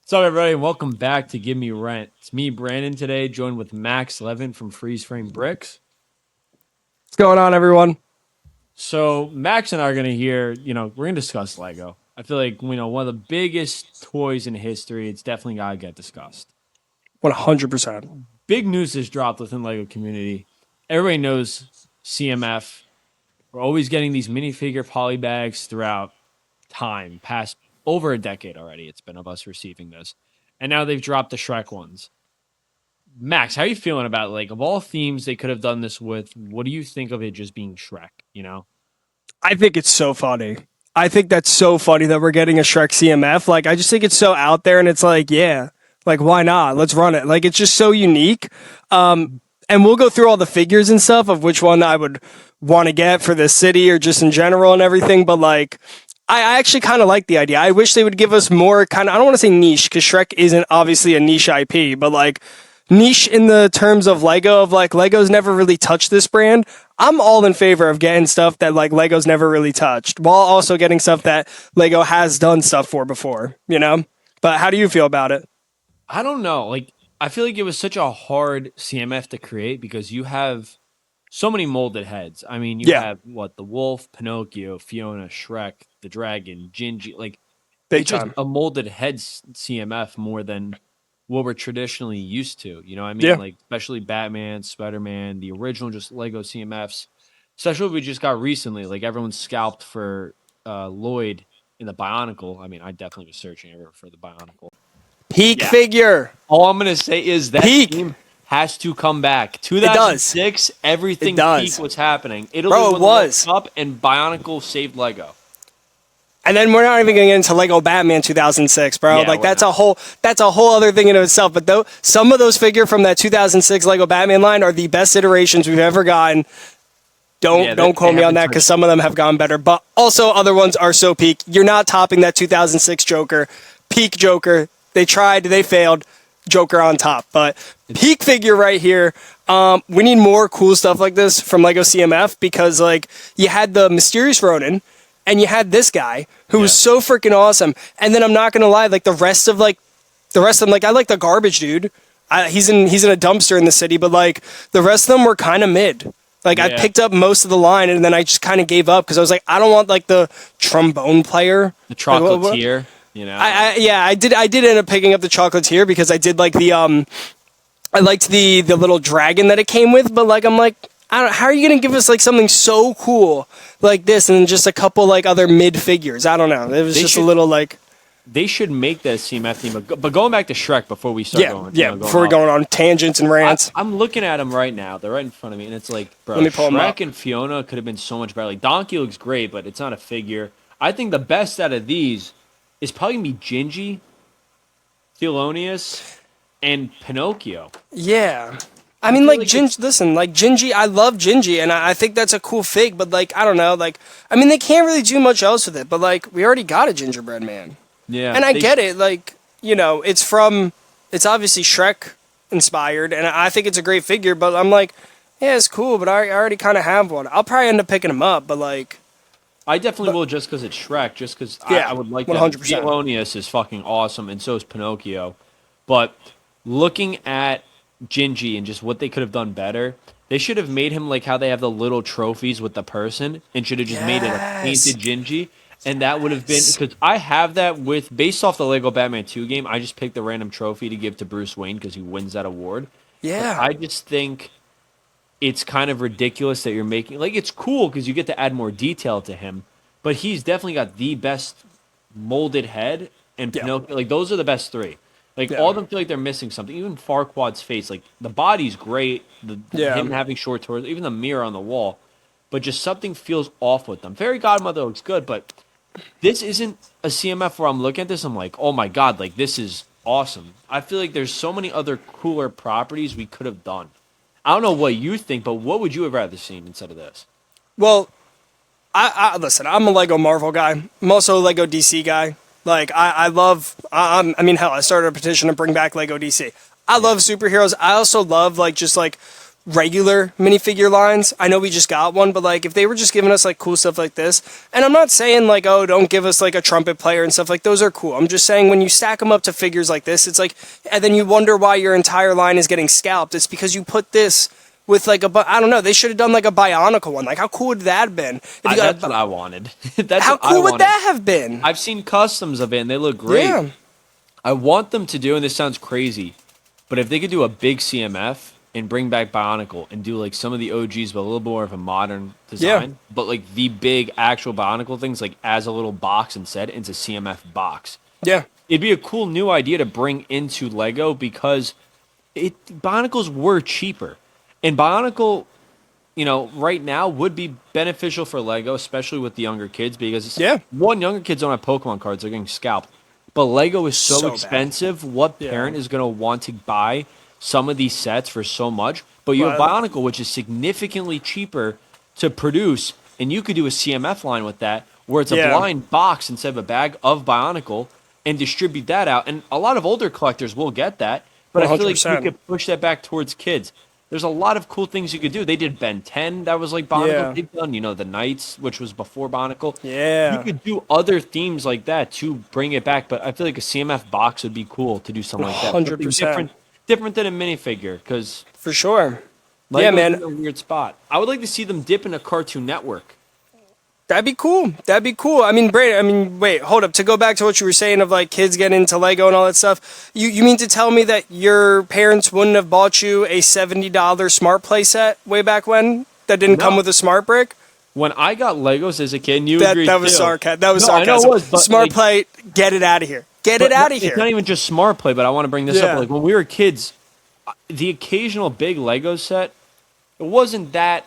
What's up, everybody? Welcome back to Give Me Rent. It's me, Brandon, today, joined with Max Levin from Freeze Frame Bricks. What's going on, everyone? So, Max and I are going to we're going to discuss Lego. I feel like, one of the biggest toys in history. It's definitely got to get discussed. 100%. Big news has dropped within Lego community. Everybody knows CMF. We're always getting these minifigure poly bags throughout time, past over a decade already. It's been of us receiving this. And now they've dropped the Shrek ones. Max, how are you feeling about of all themes they could have done this with? What do you think of it just being Shrek? I think it's so funny. I think that's so funny that we're getting a Shrek CMF. I just think it's so out there, and it's why not? Let's run it. It's just so unique. And we'll go through all the figures and stuff of which one I would want to get for this city or just in general and everything. But I actually kind of like the idea. I wish they would give us more I don't want to say niche because Shrek isn't obviously a niche IP, but niche in the terms of Lego, Lego's never really touched this brand. I'm all in favor of getting stuff that Lego's never really touched, while also getting stuff that Lego has done stuff for before, But how do you feel about it? I don't know. I feel like it was such a hard CMF to create because you have so many molded heads. I mean, you have the wolf, Pinocchio, Fiona, Shrek, the dragon, Gingy. Big it's time. just a molded head CMF more than what we're traditionally used to. You know what I mean? Yeah. Especially Batman, Spider-Man, the original just Lego CMFs. Especially what we just got recently. Everyone scalped for Lloyd in the Bionicle. I mean, I definitely was searching ever for the Bionicle. Peak figure. All I'm going to say is that team has to come back. 2006, everything peak was happening. Italy won the World Cup, and Bionicle saved Lego. And then we're not even going to get into Lego Batman 2006, bro. Yeah, that's a whole other thing in itself. But some of those figure from that 2006 Lego Batman line are the best iterations we've ever gotten. Don't quote me on that because some of them have gone better. But also other ones are so peak. You're not topping that 2006 Joker. Peak Joker. They tried. They failed. Joker on top. But peak figure right here. We need more cool stuff like this from Lego CMF because you had the Mysterious Ronin. And you had this guy who was so freaking awesome. And then I'm not gonna lie, the rest of them, I like the garbage dude. He's in a dumpster in the city, but the rest of them were kind of mid. I picked up most of the line, and then I just kind of gave up because I was like, I don't want the trombone player, the chocolatier. I did end up picking up the chocolatier because I did I liked the little dragon that it came with, but I'm like. How are you going to give us something so cool like this and just a couple other mid figures? I don't know. It was a little They should make that a CMF theme. But going back to Shrek before we start going. Before we're going on tangents and rants. I'm looking at them right now. They're right in front of me. And it's bro, Shrek and Fiona could have been so much better. Donkey looks great, but it's not a figure. I think the best out of these is probably going to be Gingy, Thelonious, and Pinocchio. Yeah. I mean, Gingy, I love Gingy, and I think that's a cool fig, but, I don't know, I mean, they can't really do much else with it, but, we already got a gingerbread man. Yeah. And I get it, it's obviously Shrek inspired, and I think it's a great figure, but I'm yeah, it's cool, but I already kind of have one. I'll probably end up picking him up, but, I definitely will just because it's Shrek, just because I would like 100%. that. Thelonious is fucking awesome, and so is Pinocchio. But looking at Gingy and just what they could have done better. They should have made him how they have the little trophies with the person and should have just made it a painted Gingy. And that would have been, because I have that based off the Lego Batman 2 game, I just picked the random trophy to give to Bruce Wayne because he wins that award. Yeah. But I just think it's kind of ridiculous that you're making, it's cool because you get to add more detail to him, but he's definitely got the best molded head and Pinocchio, those are the best three. All of them feel like they're missing something. Even Farquaad's face, the body's great. Him having short torso, even the mirror on the wall. But just something feels off with them. Fairy Godmother looks good, but this isn't a CMF where I'm looking at this, I'm like, oh my god, this is awesome. I feel like there's so many other cooler properties we could have done. I don't know what you think, but what would you have rather seen instead of this? Well, I listen, I'm a Lego Marvel guy. I'm also a Lego DC guy. I mean, hell, I started a petition to bring back Lego DC. I love superheroes. I also love, regular minifigure lines. I know we just got one, but like if they were just giving us like cool stuff like this, and I'm not saying like, oh, don't give us like a trumpet player and stuff, like those are cool. I'm just saying when you stack them up to figures like this, it's like, and then you wonder why your entire line is getting scalped. It's because you put this with like I don't know, they should have done like a Bionicle one. Like how cool would that have been? If you That's what I wanted. That's how what I cool would wanted. that have been? I've seen customs of it and they look great. Yeah. I want them to do, and this sounds crazy, but if they could do a big CMF and bring back Bionicle and do like some of the OGs but a little more of a modern design, but like the big actual Bionicle things like as a little box instead into CMF box. Yeah. It'd be a cool new idea to bring into Lego because Bionicles were cheaper. And Bionicle, right now would be beneficial for Lego, especially with the younger kids because one, younger kids don't have Pokemon cards, they're getting scalped. But Lego is so expensive. Bad. What parent is going to want to buy some of these sets for so much? But you have Bionicle, which is significantly cheaper to produce, and you could do a CMF line with that, where it's a blind box instead of a bag of Bionicle, and distribute that out. And a lot of older collectors will get that, but 100%. I feel like you could push that back towards kids. There's a lot of cool things you could do. They did Ben 10, that was like Bionicle. They've done, the Knights, which was before Bionicle. Yeah. You could do other themes like that to bring it back, but I feel like a CMF box would be cool to do something like that. 100%. Different than a minifigure, because... For sure. Lego's in a weird spot. I would like to see them dip in a Cartoon Network. That'd be cool. I mean, Brandon, wait, hold up. To go back to what you were saying of like kids getting into Lego and all that stuff, you mean to tell me that your parents wouldn't have bought you a $70 Smart Play set way back when that didn't come with a Smart Brick? When I got Legos as a kid, and you agreed that was sarcasm. That was sarcasm. I know it was, but Smart Play, get it out of here. Get it out of here. It's not even just Smart Play, but I want to bring this up. Like when we were kids, the occasional big Lego set, it wasn't that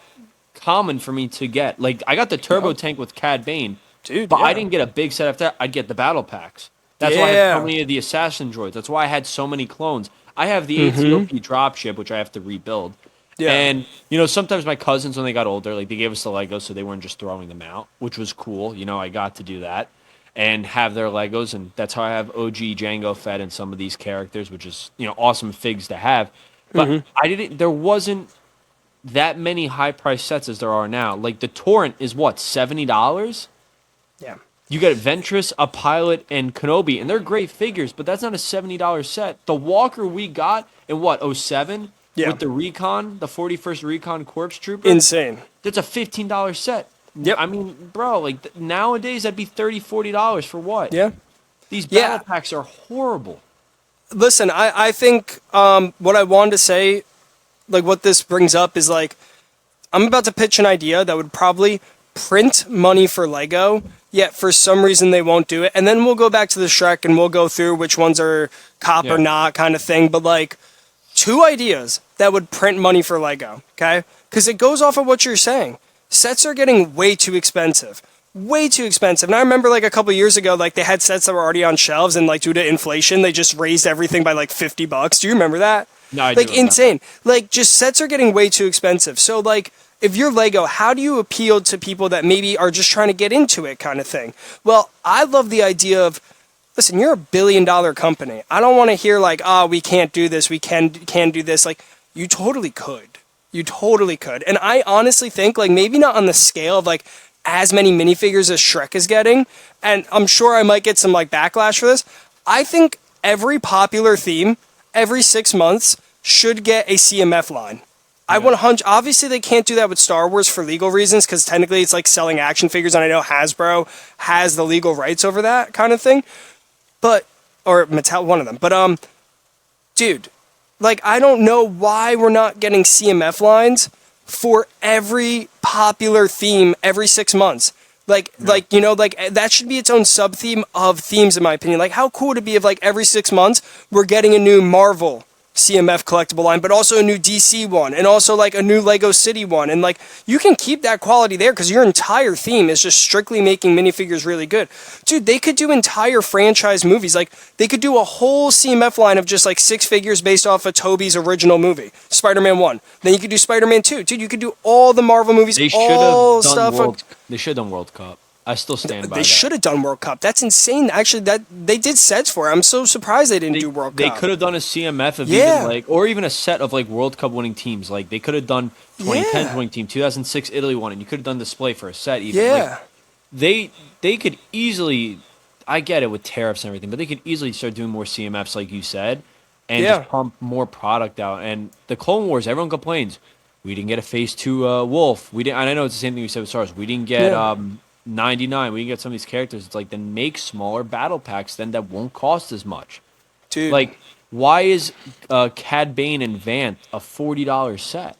common for me to get. Like I got the Turbo Tank with Cad Bane, but I didn't get a big set after that. I'd get the battle packs. That's why I had so many of the assassin droids. That's why I had so many clones. I have the ATOP dropship, which I have to rebuild. Yeah. And sometimes my cousins, when they got older, like they gave us the Legos, so they weren't just throwing them out, which was cool. I got to do that and have their Legos, and that's how I have OG Jango Fett and some of these characters, which is awesome figs to have. But there wasn't that many high-priced sets as there are now. Like, the Torrent is, what, $70? Yeah. You get Ventress, a Pilot, and Kenobi, and they're great figures, but that's not a $70 set. The Walker we got in, what, 07? Yeah. With the Recon, the 41st Recon Corpse Trooper? Insane. That's a $15 set. Yep. I mean, bro, like, nowadays that'd be $30, $40 for what? Yeah. These battle packs are horrible. Listen, I think what I wanted to say, like what this brings up is like, I'm about to pitch an idea that would probably print money for Lego, yet for some reason they won't do it. And then we'll go back to the Shrek and we'll go through which ones are cop or not kind of thing. But like 2 ideas that would print money for Lego, okay? Because it goes off of what you're saying. Sets are getting way too expensive. Way too expensive. And I remember like a couple years ago, like they had sets that were already on shelves and like due to inflation, they just raised everything by like $50. Do you remember that? No, I like do insane. Like just sets are getting way too expensive. So like if you're Lego, how do you appeal to people that maybe are just trying to get into it kind of thing? Well, I love the idea of, listen, you're $1 billion company. I don't want to hear like, we can't do this. We can do this. Like you totally could. You totally could. And I honestly think like maybe not on the scale of like as many minifigures as Shrek is getting, and I'm sure I might get some like backlash for this. I think every popular theme, every 6 months, should get a CMF line. Yeah. I 100. Obviously, they can't do that with Star Wars for legal reasons, because technically it's like selling action figures, and I know Hasbro has the legal rights over that kind of thing. But or Mattel, one of them. But dude, like I don't know why we're not getting CMF lines for every popular theme every 6 months. Like that should be its own sub-theme of themes, in my opinion. Like, how cool would it be if, like, every 6 months we're getting a new Marvel CMF collectible line, but also a new DC one, and also, like, a new Lego City one. And, like, you can keep that quality there because your entire theme is just strictly making minifigures really good. Dude, they could do entire franchise movies. Like, they could do a whole CMF line of just, like, 6 figures based off of Tobey's original movie, Spider-Man 1. Then you could do Spider-Man 2. Dude, you could do all the Marvel movies, They should have done World Cup. I still stand by They that. should have done World Cup. That's insane. Actually, that they did sets for it. I'm so surprised they didn't do World They Cup. could have done a CMF of even Yeah. like, or even a set of like World Cup winning teams. Like they could have done 2010's Yeah. winning team, 2006 Italy won, and you could have done display for a set even. Like Yeah. they could easily. I get it with tariffs and everything, but they could easily start doing more CMFs, like you said, and Yeah. just pump more product out. And the Clone Wars, everyone complains we didn't get a Phase Two Wolf. We didn't. And I know it's the same thing we said with Star Wars. We didn't get Yeah. 99. We didn't get some of these characters. It's like then make smaller battle packs then that won't cost as much. Dude. Like, why is Cad Bane and Vant a $40 set?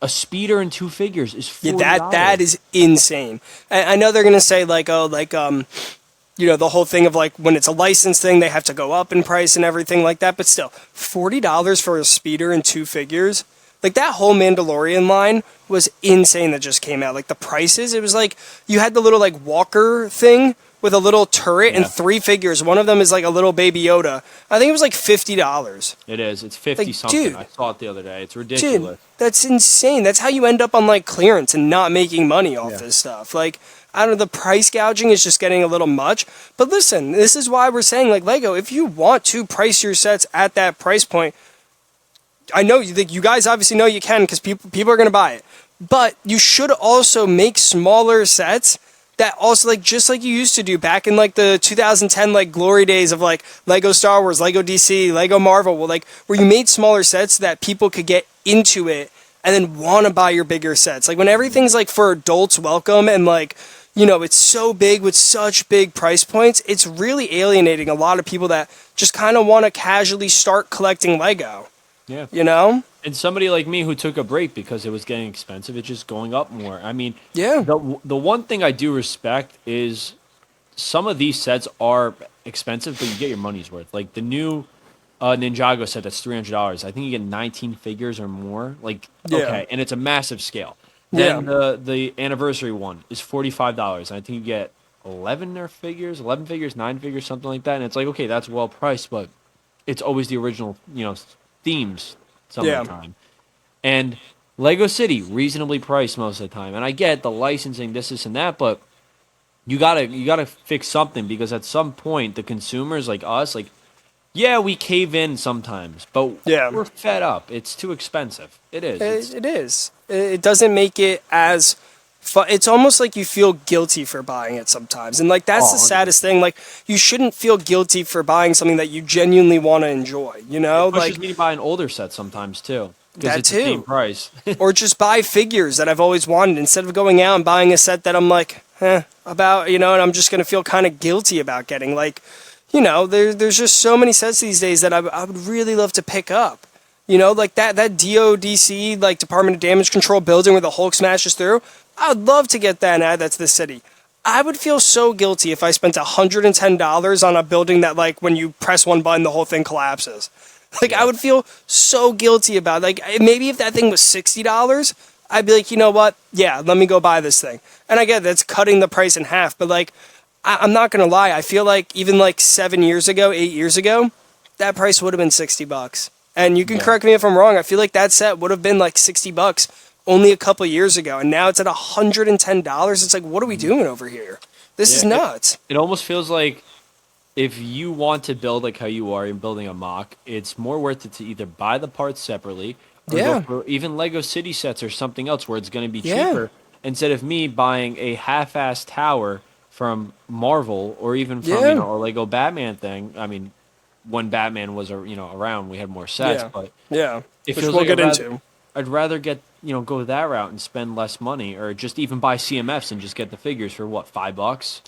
A speeder and 2 figures is $40. Yeah, that is insane. I know they're gonna say like, oh, like the whole thing of like when it's a license thing, they have to go up in price and everything like that. But still, $40 for a speeder and 2 figures. Like that whole Mandalorian line was insane that just came out. Like the prices, it was like you had the little like walker thing with a little turret and 3 figures. One of them is like a little baby Yoda. I think it was like $50. It is. It's 50 Like, something. dude. I saw it the other day. It's ridiculous. Dude, that's insane. That's how you end up on like clearance and not making money off this stuff. Like, I don't know, the price gouging is just getting a little much. But listen, this is why we're saying like Lego, if you want to price your sets at that price point, I know you guys obviously know you can because people are going to buy it. But you should also make smaller sets that also like just like you used to do back in like the 2010 like glory days of like Lego Star Wars, Lego DC, Lego Marvel, where you made smaller sets so that people could get into it and then want to buy your bigger sets. Like when everything's like for adults welcome and like it's so big with such big price points, it's really alienating a lot of people that just kind of want to casually start collecting Lego. Yeah. And somebody like me who took a break because it was getting expensive, it's just going up more. I mean, Yeah. the one thing I do respect is some of these sets are expensive, but you get your money's worth. Like the new Ninjago set that's $300. I think you get 19 figures or more. Like, okay, and it's a massive scale. Then the anniversary one is $45. And I think you get 11 figures, 9 figures, something like that. And it's like, okay, that's well priced, but it's always the original, themes some of the time. And Lego City, reasonably priced most of the time. And I get the licensing, this and that, but you gotta fix something because at some point the consumers like us, like, yeah, we cave in sometimes, but we're fed up. It's too expensive. It is. It is. It doesn't make it as fun. It's almost like you feel guilty for buying it sometimes. And like that's the saddest thing. Like you shouldn't feel guilty for buying something that you genuinely want to enjoy, It pushes me to buy an older set sometimes too. Because it's the same price. Or just buy figures that I've always wanted instead of going out and buying a set that I'm like, about, and I'm just going to feel kind of guilty about getting. Like, there's just so many sets these days that I would really love to pick up. Like that DODC, like Department of Damage Control building where the Hulk smashes through. I would love to get that and add that to the city. I would feel so guilty if I spent $110 on a building that, like, when you press one button, the whole thing collapses. Like, I would feel so guilty about it. Like, maybe if that thing was $60, I'd be like, you know what? Yeah, let me go buy this thing. And I get that's cutting the price in half, but, like, I'm not going to lie. I feel like even, like, 8 years ago, that price would have been $60. And you can correct me if I'm wrong. I feel like that set would have been, like, $60 only a couple years ago. And now it's at $110. It's like, what are we doing over here? This is nuts. It almost feels like if you want to build like how you are in building a mock, it's more worth it to either buy the parts separately or go for even Lego City sets or something else where it's going to be cheaper instead of me buying a half-assed tower from Marvel or even from a Lego Batman thing. I mean, when Batman was around, we had more sets, but it feels like I'd rather get go that route and spend less money, or just even buy CMFs and just get the figures for what, $5.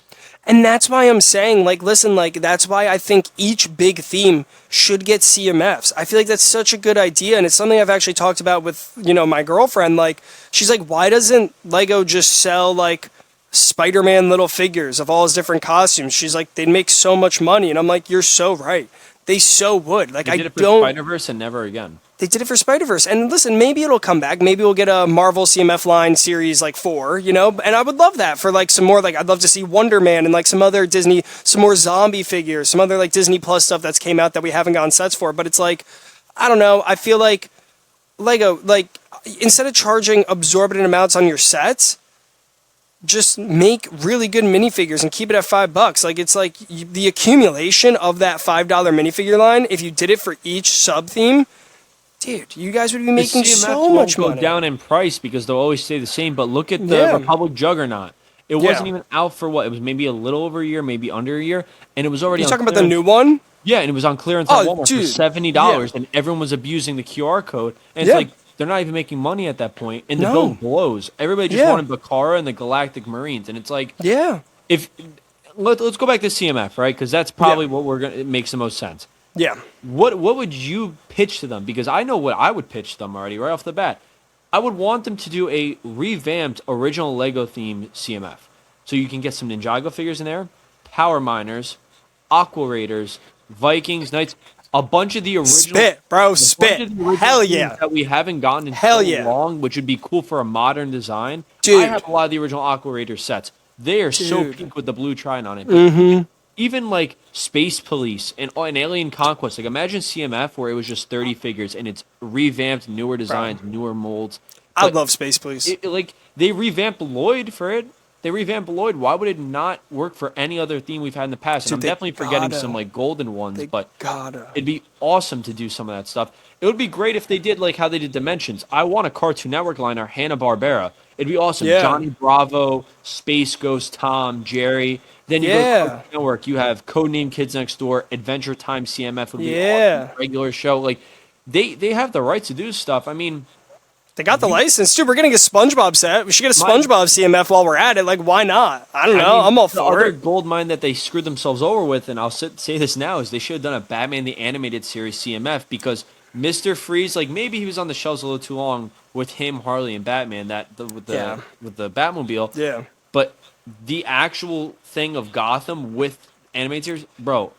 And that's why I'm saying, like, listen, like, that's why I think each big theme should get CMFs. I feel like that's such a good idea, and it's something I've actually talked about with, my girlfriend. Like, she's like, why doesn't Lego just sell, like, Spider-Man little figures of all his different costumes? She's like, they'd make so much money, and I'm like, you're so right. They so would. Like, they did it for Spider-Verse and never again. They did it for Spider-Verse. And listen, maybe it'll come back. Maybe we'll get a Marvel CMF line series like 4, And I would love that for like some more, like I'd love to see Wonder Man and like some other Disney, some more zombie figures, some other like Disney Plus stuff that's came out that we haven't gotten sets for. But it's like, I don't know. I feel like Lego, like instead of charging exorbitant amounts on your sets, just make really good minifigures and keep it at $5. Like, it's like the accumulation of that $5 minifigure line, if you did it for each sub theme, dude, you guys would be making so much money. Go down in price because they'll always stay the same. But look at the Yeah. Republic Juggernaut. It Yeah. wasn't even out for what? It was maybe a little over a year, maybe under a year, and it was already. You on talking about the clearance. new one? Yeah, and it was on clearance on Oh, Walmart dude. for $70, Yeah. and everyone was abusing the QR code. And it's Yeah. like they're not even making money at that point, and the No. bill blows. Everybody just Yeah. wanted Bakara and the Galactic Marines, and it's like Yeah. if let's go back to CMF, right? Because that's probably what we're gonna. It makes the most sense. Yeah. What would you pitch to them? Because I know what I would pitch them already right off the bat. I would want them to do a revamped original Lego theme CMF. So you can get some Ninjago figures in there, Power Miners, Aqua Raiders, Vikings, Knights, a bunch of the original Spit, bro, spit. Hell yeah. that we haven't gotten in Hell so yeah. long, which would be cool for a modern design. Dude. I have a lot of the original Aqua Raider sets. They are so Dude. pink with the blue Trident on it. Even like Space Police and Alien Conquest. Like imagine CMF where it was just 30 figures and it's revamped, newer designs, newer molds. I But love Space Police. like they revamped Lloyd for it. They revamped Lloyd. Why would it not work for any other theme we've had in the past? And Dude, I'm they definitely forgetting gotta. some like golden ones, They but gotta. it'd be awesome to do some of that stuff. It would be great if they did like how they did Dimensions. I want a Cartoon Network line or Hanna-Barbera. It'd be awesome. Yeah. Johnny Bravo, Space Ghost, Tom, Jerry. Then you go to Yeah. Cartoon Network. You have Codename Kids Next Door, Adventure Time CMF would be Yeah. awesome. Regular show. Like they have the rights to do stuff. I mean, They got the license, dude. We're getting a SpongeBob set. We should get a My- SpongeBob CMF while we're at it. Like, why not? I don't know. I mean, I'm all the for other it. gold mine that they screwed themselves over with, and I'll say this now, is they should have done a Batman the Animated Series CMF because Mr. Freeze, like maybe he was on the shelves a little too long with him, Harley, and Batman with the Batmobile. Yeah. But the actual thing of Gotham with animated series, bro,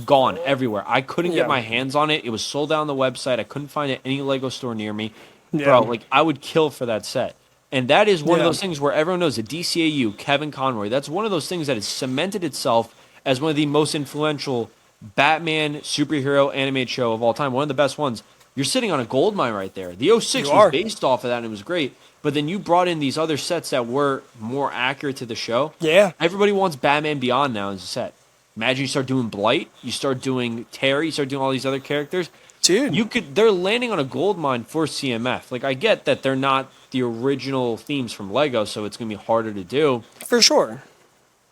gone everywhere. I couldn't Yeah. get my hands on it. It was sold out on the website. I couldn't find it any Lego store near me. Yeah. Bro, like I would kill for that set. And that is one of Yeah. those things where everyone knows the DCAU, Kevin Conroy, that's one of those things that has cemented itself as one of the most influential Batman superhero animated show of all time. One of the best ones. You're sitting on a gold mine right there. The 06 You are. was based off of that and it was great. But then you brought in these other sets that were more accurate to the show. Yeah. Everybody wants Batman Beyond now as a set. Imagine you start doing Blight, you start doing Terry, you start doing all these other characters. Dude. They're landing on a gold mine for CMF. Like I get that they're not the original themes from Lego, so it's gonna be harder to do. For sure.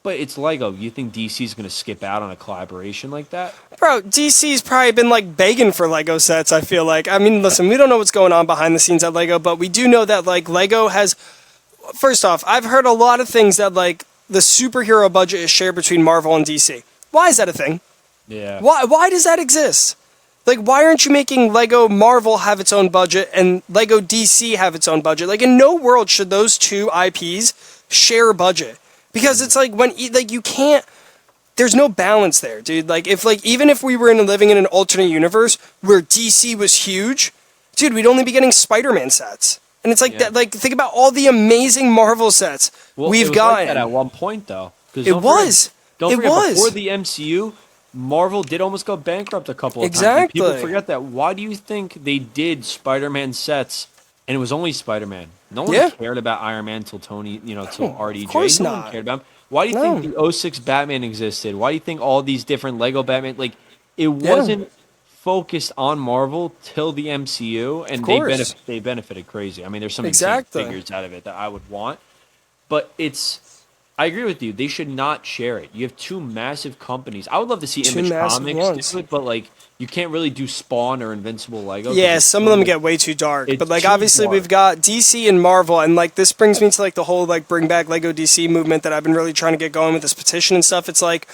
But it's Lego. You think DC's gonna skip out on a collaboration like that? Bro, DC's probably been like begging for Lego sets, I feel like. I mean, listen, we don't know what's going on behind the scenes at Lego, but we do know that like Lego has first off, I've heard a lot of things that like the superhero budget is shared between Marvel and DC. Why is that a thing? Yeah. Why does that exist? Like, why aren't you making Lego Marvel have its own budget and Lego DC have its own budget? Like, in no world should those two IPs share a budget. Because it's like, like, you can't, there's no balance there, dude. Like, even if we were living in an alternate universe where DC was huge, dude, we'd only be getting Spider-Man sets. And it's like, Yeah. that. Like, think about all the amazing Marvel sets Well, we've it was gotten. like that at one point though. 'Cause It don't forget- was. Don't It forget, was. before the MCU, Marvel did almost go bankrupt a couple of times. And Exactly. people forget that. Why do you think they did Spider-Man sets and it was only Spider-Man? No one Yeah. cared about Iron Man till Tony, till RDJ. of course No not. one cared about him. Why do you think the 06 Batman existed? Why do you think all these different Lego Batman, like, it wasn't focused on Marvel till the MCU, and course. they benefited crazy. I mean, there's some Exactly. insane figures out of it that I would want, but I agree with you. They should not share it. You have two massive companies. I would love to see Two Image massive Comics ones. do it, but like you can't really do Spawn or Invincible Lego. Yeah, some of them get way too dark. It's But like too obviously dark. we've got DC and Marvel, and like this brings me to like the whole like bring back Lego DC movement that I've been really trying to get going with this petition and stuff. It's like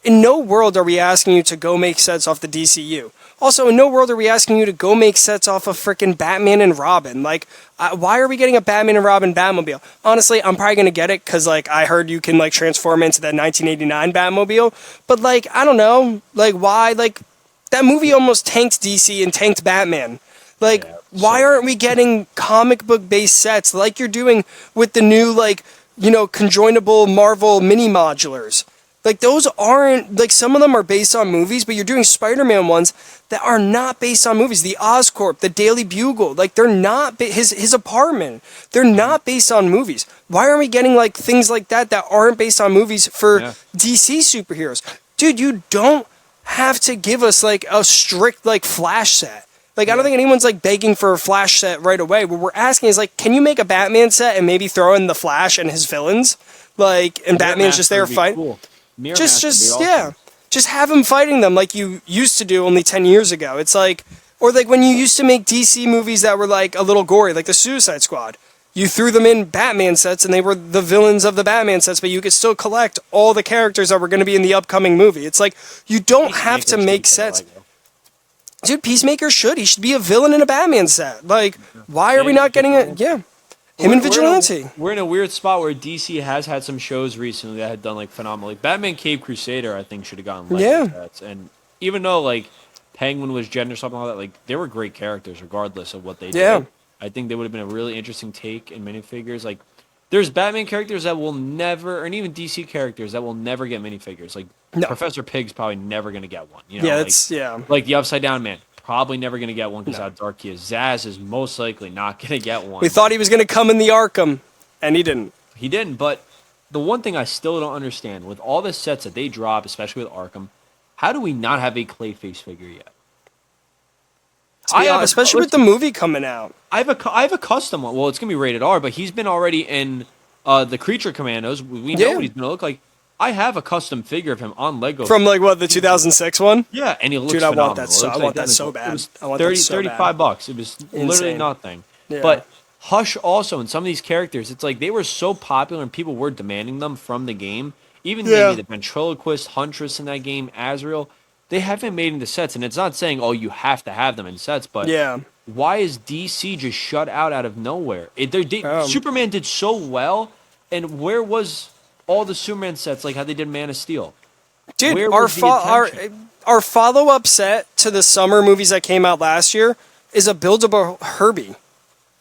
in no world are we asking you to go make sets off the DCU. Also, in no world are we asking you to go make sets off of frickin' Batman and Robin. Like, why are we getting a Batman and Robin Batmobile? Honestly, I'm probably gonna get it because like I heard you can like transform into that 1989 Batmobile. But like, I don't know, like why? Like that movie almost tanked DC and tanked Batman. Like, why aren't we getting comic book based sets like you're doing with the new like conjoinable Marvel mini modulars? Like those aren't like some of them are based on movies, but you're doing Spider-Man ones that are not based on movies. The Oscorp, the Daily Bugle, like they're not his apartment. They're not based on movies. Why aren't we getting like things like that aren't based on movies for DC superheroes? Dude, you don't have to give us like a strict like Flash set. Like I don't think anyone's like begging for a Flash set right away. What we're asking is like, can you make a Batman set and maybe throw in the Flash and his villains? Like, and Batman's just there fighting. Cool. Just have him fighting them like you used to do only 10 years ago. It's like, or like when you used to make DC movies that were like a little gory, like the Suicide Squad. You threw them in Batman sets and they were the villains of the Batman sets, but you could still collect all the characters that were going to be in the upcoming movie. It's like, you don't have to make sets. Dude, Peacemaker should. He should be a villain in a Batman set. Like, why are we not getting it? Yeah. Him and Vigilante. We're in a weird spot where DC has had some shows recently that had done like phenomenal. Like Batman Cape Crusader, I think should have gotten Lego sets. And even though like Penguin was gender something like that, like they were great characters regardless of what they did. I think they would have been a really interesting take in minifigures. Like there's Batman characters that will never, and even DC characters that will never get minifigures. Like Professor Pig's probably never going to get one. You know? Like the Upside Down Man. Probably never going to get one because how dark he is. Zaz is most likely not going to get one. We thought he was going to come in the Arkham, and he didn't. He didn't, but the one thing I still don't understand, with all the sets that they drop, especially with Arkham, how do we not have a Clayface figure yet? Especially with the movie coming out. I have a custom one. Well, it's going to be rated R, but he's been already in the Creature Commandos. We know what he's going to look like. I have a custom figure of him on Lego. From like what, the 2006 one? Yeah, and he looks phenomenal. I want that so, I want that so bad. It was $35. It was literally nothing. Yeah. But Hush also, and some of these characters, it's like they were so popular and people were demanding them from the game. Even maybe the Ventriloquist, Huntress in that game, Azrael, they haven't made into sets. And it's not saying, oh, you have to have them in sets, but why is DC just shut out of nowhere? Superman did so well, and where was all the Superman sets, like how they did Man of Steel? Dude, our follow-up set to the summer movies that came out last year is a buildable Herbie.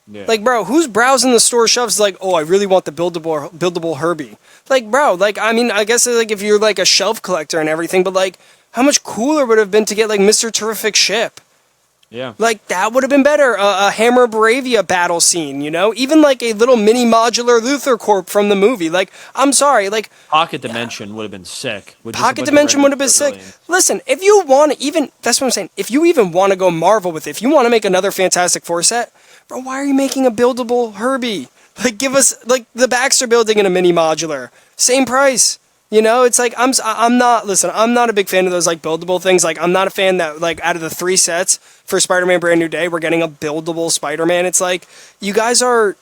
Yeah. Like, bro, who's browsing the store shelves like, oh, I really want the buildable Herbie? Like, bro, like, I mean, I guess like if you're like a shelf collector and everything, but like, how much cooler would it have been to get like Mr. Terrific Ship? Yeah. Like, that would have been better. A Hammer Bravia battle scene, you know? Even, like, a little mini modular Luthor Corp from the movie. Like, I'm sorry, like... Pocket Dimension would have been sick. Pocket Dimension would have been sick. Listen, if you want to even... That's what I'm saying. If you even want to go Marvel with it, if you want to make another Fantastic Four set, bro, why are you making a buildable Herbie? Like, give us, like, the Baxter building in a mini modular. Same price. You know, it's like, I'm not a big fan of those, like, buildable things. Like, I'm not a fan that, like, out of the 3 sets for Spider-Man Brand New Day, we're getting a buildable Spider-Man. It's like, you guys are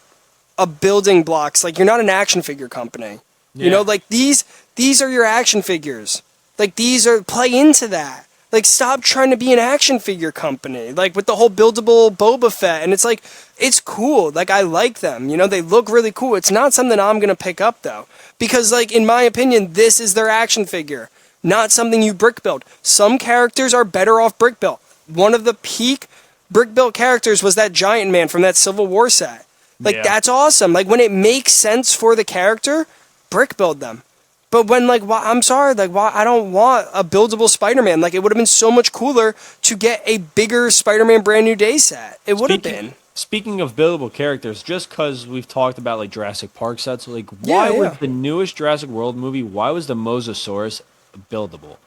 a building blocks. Like, you're not an action figure company. Yeah. You know, like, these are your action figures. Like, play into that. Like, stop trying to be an action figure company. Like, with the whole buildable Boba Fett. And it's like, it's cool. Like, I like them. You know, they look really cool. It's not something I'm going to pick up, though. Because, like, in my opinion, this is their action figure. Not something you brick build. Some characters are better off brick built. One of the peak brick built characters was that Giant Man from that Civil War set. Like, that's awesome. Like, when it makes sense for the character, brick build them. But when, like, I'm sorry, like, I don't want a buildable Spider-Man. Like, it would have been so much cooler to get a bigger Spider-Man Brand New Day set. It would have been. Speaking of buildable characters, just because we've talked about, like, Jurassic Park sets, like, why was the newest Jurassic World movie, why was the Mosasaurus buildable?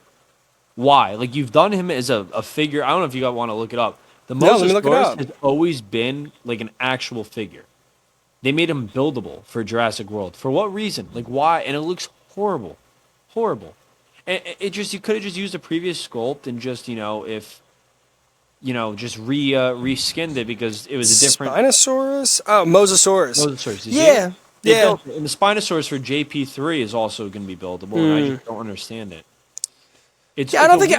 Why? Like, you've done him as a figure. I don't know if you want to look it up. The Mosasaurus has always been, like, an actual figure. They made him buildable for Jurassic World. For what reason? Like, why? And it looks horrible. Horrible. And you could have just used a previous sculpt and just, just reskinned it because it was a different... Spinosaurus? Oh, Mosasaurus. Mosasaurus. Yeah. And the Spinosaurus for JP3 is also going to be buildable, and I just don't understand it. I don't think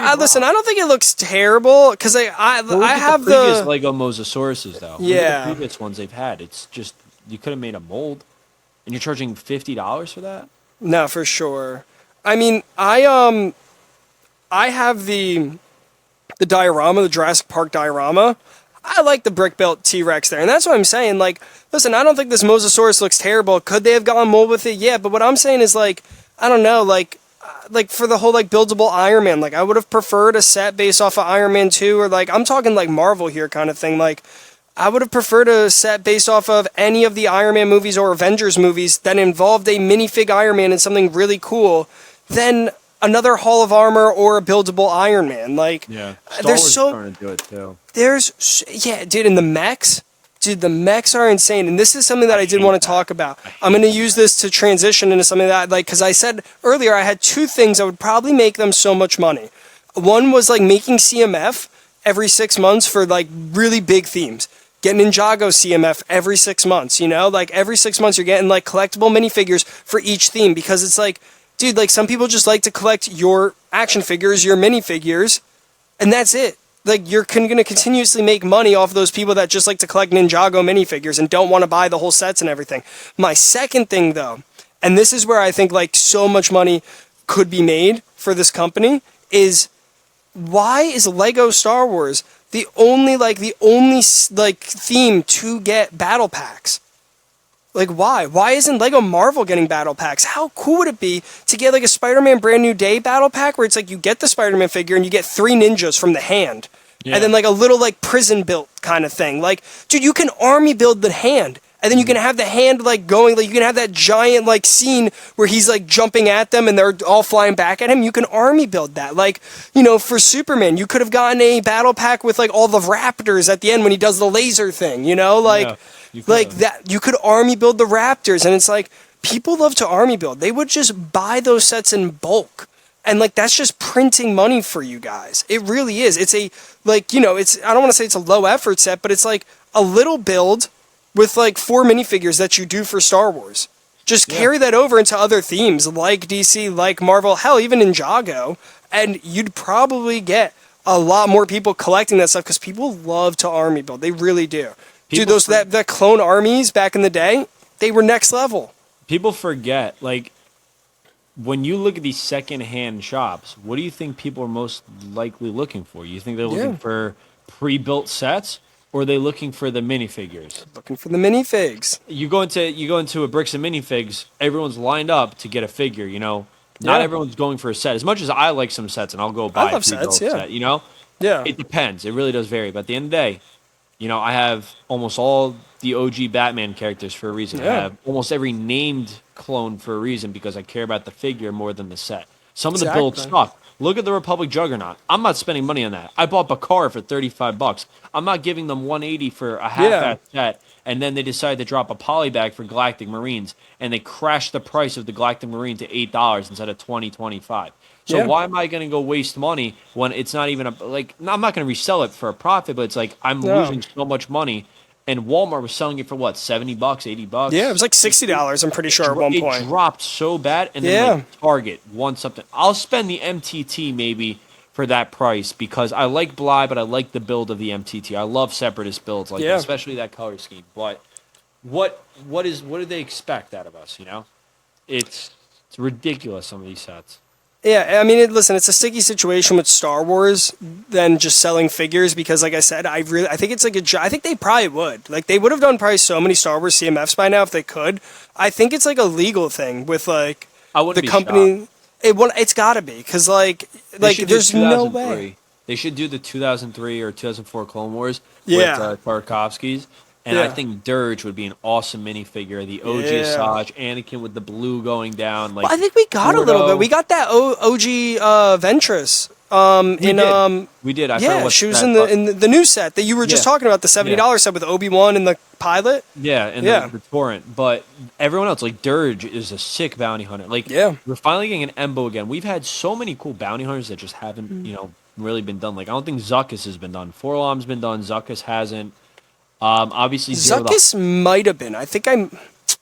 it looks terrible because I have the previous Lego Mosasauruses though. Yeah. Look at the previous ones they've had. It's just you could have made a mold, and you're charging $50 for that. No, for sure. I mean, I have the diorama, the Jurassic Park diorama. I like the brick built T-Rex there, and that's what I'm saying. Like, listen, I don't think this Mosasaurus looks terrible. Could they have gone mold with it? Yeah, but what I'm saying is like, I don't know, like. like for the whole like buildable Iron Man, like I would have preferred a set based off of Iron Man 2, or like I'm talking like Marvel here kind of thing. Like I would have preferred a set based off of any of the Iron Man movies or Avengers movies that involved a minifig Iron Man and something really cool than another Hall of Armor or a buildable Iron Man. Like Yeah, there's Wars so starting to do it too. yeah, dude, and the mechs. Dude, the mechs are insane, and this is something that I did want to talk about. I'm going to use this to transition into something that, like, because I said earlier I had two things that would probably make them so much money. One was, like, making CMF every 6 months for, like, really big themes. Get Ninjago CMF every 6 months, you know? Like, every 6 months you're getting, like, collectible minifigures for each theme, because it's like, dude, like, some people just like to collect your action figures, your minifigures, and that's it. Like, you're going to continuously make money off of those people that just like to collect Ninjago minifigures and don't want to buy the whole sets and everything. My second thing, though, and this is where I think, like, so much money could be made for this company, is why is Lego Star Wars the only theme to get battle packs? Like, why? Why isn't Lego Marvel getting battle packs? How cool would it be to get, like, a Spider-Man Brand New Day battle pack where it's like you get the Spider-Man figure and you get 3 ninjas from the hand. Yeah. And then, like, a little, like, prison built kind of thing. Like, dude, you can army build the hand. And then you can have the hand, like, going, like, you can have that giant, like, scene where he's, like, jumping at them and they're all flying back at him. You can army build that. Like, you know, for Superman, you could have gotten a battle pack with, like, all the Raptors at the end when he does the laser thing, you know? Like, like that, you could army build the Raptors. And it's like, people love to army build. They would just buy those sets in bulk. And, like, that's just printing money for you guys. It really is. It's a, like, you know, it's, I don't want to say it's a low effort set, but it's like a little build with, like, 4 minifigures that you do for Star Wars. Just carry that over into other themes like DC, like Marvel, hell, even Ninjago, and you'd probably get a lot more people collecting that stuff because people love to army build. They really do. Dude, those that clone armies back in the day, they were next level. People forget, like, when you look at these secondhand shops, what do you think people are most likely looking for? You think they're looking for pre-built sets, or are they looking for the minifigures? Looking for the minifigs. You go into a bricks and minifigs, everyone's lined up to get a figure, you know. Not everyone's going for a set. As much as I like some sets and I'll go buy a pre-built set, you know? Yeah. It depends. It really does vary. But at the end of the day, you know, I have almost all the OG Batman characters for a reason. I have almost every named clone for a reason because I care about the figure more than the set. Some of the builds suck. Look at the Republic Juggernaut. I'm not spending money on that. I bought Bakar for $35. I'm not giving them $180 for a half-ass set, and then they decide to drop a polybag for Galactic Marines, and they crash the price of the Galactic Marine to $8 instead of $20-$25. So why am I going to go waste money when it's not even I'm not going to resell it for a profit, but it's like I'm losing so much money. And Walmart was selling it for what, $70, $80? Yeah, it was like $60, I'm pretty sure, at one point. It dropped so bad, and then like Target wants something. I'll spend the MTT maybe for that price because I like Bly, but I like the build of the MTT. I love separatist builds like that, especially that color scheme. But what do they expect out of us, you know? It's ridiculous, some of these sets. Yeah, I mean, listen, it's a sticky situation with Star Wars than just selling figures because, like I said, I think it's like I think they probably would. Like, they would have done probably so many Star Wars CMFs by now if they could. I think it's like a legal thing with, like, the company. It's got to be because, like there's no way. They should do the 2003 or 2004 Clone Wars with Tarkovsky's. And I think Dirge would be an awesome minifigure. The OG Asajj, Anakin with the blue going down. Like, I think we got a little bit. We got that OG Ventress. We did. She was in the new set that you were just talking about, the $70 set with Obi-Wan and the pilot. Yeah, and the torrent. But everyone else, like Dirge, is a sick bounty hunter. Like, we're finally getting an Embo again. We've had so many cool bounty hunters that just haven't, you know, really been done. Like, I don't think Zuckuss has been done. Forlom's been done. Zuckuss hasn't. Obviously, Zuckuss might have been. I think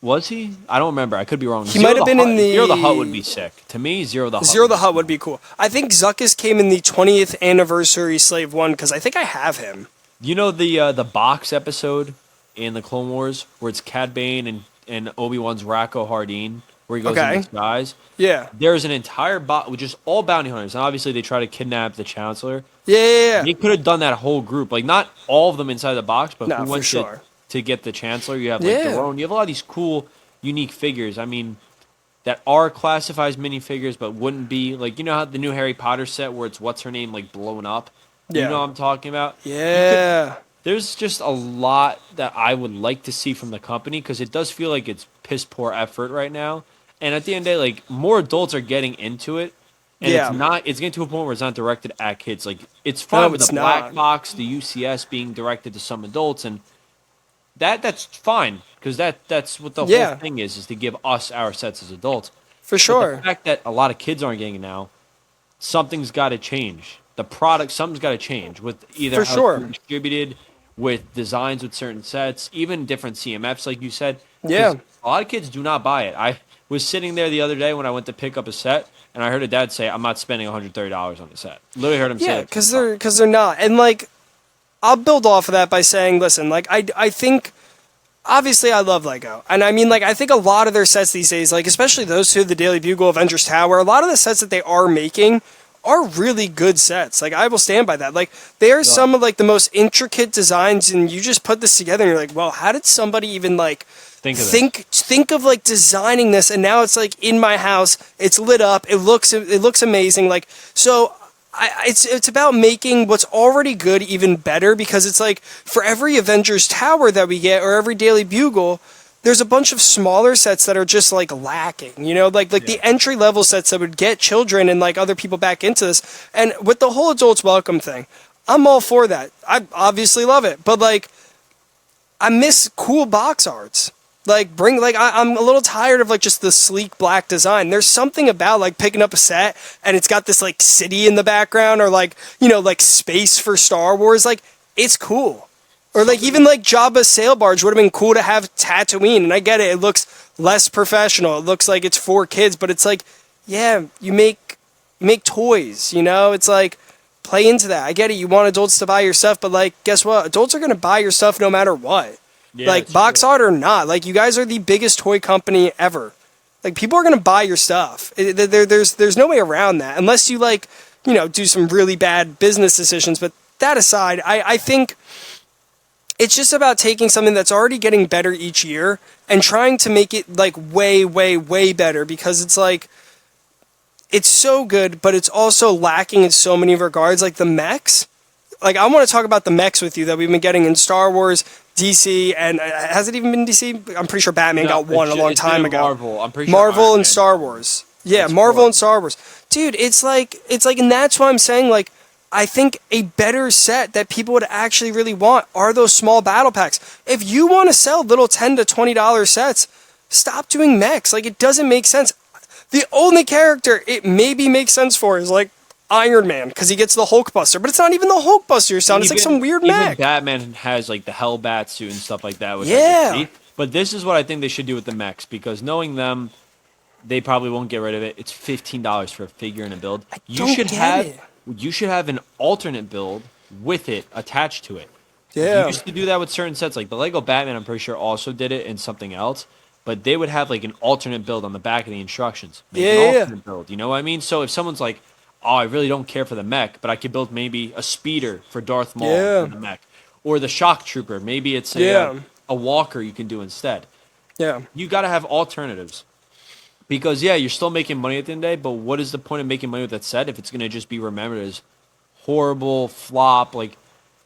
was he? I don't remember. I could be wrong. He might have been in the Zero the Hutt would be sick. To me, Zero the Hutt. Zero the Hutt would be cool. I think Zuckuss came in the 20th anniversary Slave 1 because I think I have him. You know the box episode in the Clone Wars where it's Cad Bane and Obi-Wan's Racco Hardeen where he goes in disguise? Yeah. There's an entire box with just all bounty hunters, and obviously they try to kidnap the Chancellor. Yeah. They could have done that whole group, like not all of them inside the box, but who went to get the Chancellor. You have like Daron. You have a lot of these cool, unique figures. I mean, that are classified as minifigures but wouldn't be like, you know how the new Harry Potter set where it's what's her name like blown up. You know Yeah. what I'm talking about? Yeah. There's just a lot that I would like to see from the company because it does feel like it's piss poor effort right now. And at the end of the day, like more adults are getting into it, and Yeah. it's getting to a point where it's not directed at kids. Like it's No, fine with it's the black not. box, the UCS being directed to some adults, and that's fine because that's what the whole Yeah, thing is to give us our sets as adults. for But the sure. fact that a lot of kids aren't getting it now, something's got to change. The product, something's got to change with either For how it's being sure. distributed, with designs with certain sets, even different CMFs, like you said. Yeah. Because a lot of kids do not buy it. I was sitting there the other day when I went to pick up a set, and I heard a dad say, "I'm not spending $130 on the set." Literally heard him say Yeah, that. To because his son. they're not. And like I'll build off of that by saying, listen, like I think obviously I love Lego. And I mean like I think a lot of their sets these days, like especially those two, the Daily Bugle, Avengers Tower, a lot of the sets that they are making are really good sets. Like I will stand by that. Like they are some of like the most intricate designs and you just put this together and you're like, well, how did somebody even like Think of it. think of like designing this and now it's like in my house, it's lit up, it looks amazing. Like so it's about making what's already good even better because it's like for every Avengers Tower that we get or every Daily Bugle, there's a bunch of smaller sets that are just like lacking, you know, like the entry level sets that would get children and like other people back into this. And with the whole adults welcome thing, I'm all for that. I obviously love it, but like I miss cool box arts. Like bring like I'm a little tired of like just the sleek black design. There's something about like picking up a set and it's got this like city in the background or like you know like space for Star Wars. Like it's cool. Or like even like Jabba's sail barge would have been cool to have Tatooine. And I get it. It looks less professional. It looks like it's for kids, but it's like yeah, you make toys. You know, it's like play into that. I get it. You want adults to buy your stuff, but like guess what? Adults are gonna buy your stuff no matter what. Yeah, Like it's box true. art or not, like you guys are the biggest toy company ever. Like people are gonna buy your stuff. There's no way around that unless you like you know do some really bad business decisions. But that aside, I think it's just about taking something that's already getting better each year and trying to make it like way better because it's like it's so good, but it's also lacking in so many regards. Like the mechs. Like I want to talk about the mechs with you that we've been getting in Star Wars, DC, and has it even been DC? I'm pretty sure Batman No, got one a long it's time been ago. Marvel. I'm pretty sure Marvel Iron and Man. Star Wars. Yeah, It's Marvel four. and Star Wars. Dude, it's like, and that's why I'm saying, like, I think a better set that people would actually really want are those small battle packs. If you want to sell little $10 to $20 sets, stop doing mechs. Like, it doesn't make sense. The only character it maybe makes sense for is, like, Iron Man, because he gets the Hulkbuster, but it's not even the Hulkbuster sound. It's like some weird even mech. Batman has like the Hellbat suit and stuff like that. Which Yeah. I could see. But this is what I think they should do with the mechs because knowing them, they probably won't get rid of it. It's $15 for a figure and a build. don't get it. You should have an alternate build with it attached to it. Yeah. You used to do that with certain sets, like the Lego Batman. I'm pretty sure also did it in something else. But they would have like an alternate build on the back of the instructions. Make an Yeah. alternate build. You know what I mean? So if someone's like, oh, I really don't care for the mech, but I could build maybe a speeder for Darth Maul Yeah. for the mech, or the shock trooper. Maybe it's Yeah. a walker you can do instead. Yeah. You got to have alternatives because yeah, you're still making money at the end of the day. But what is the point of making money with that set if it's going to just be remembered as horrible flop? Like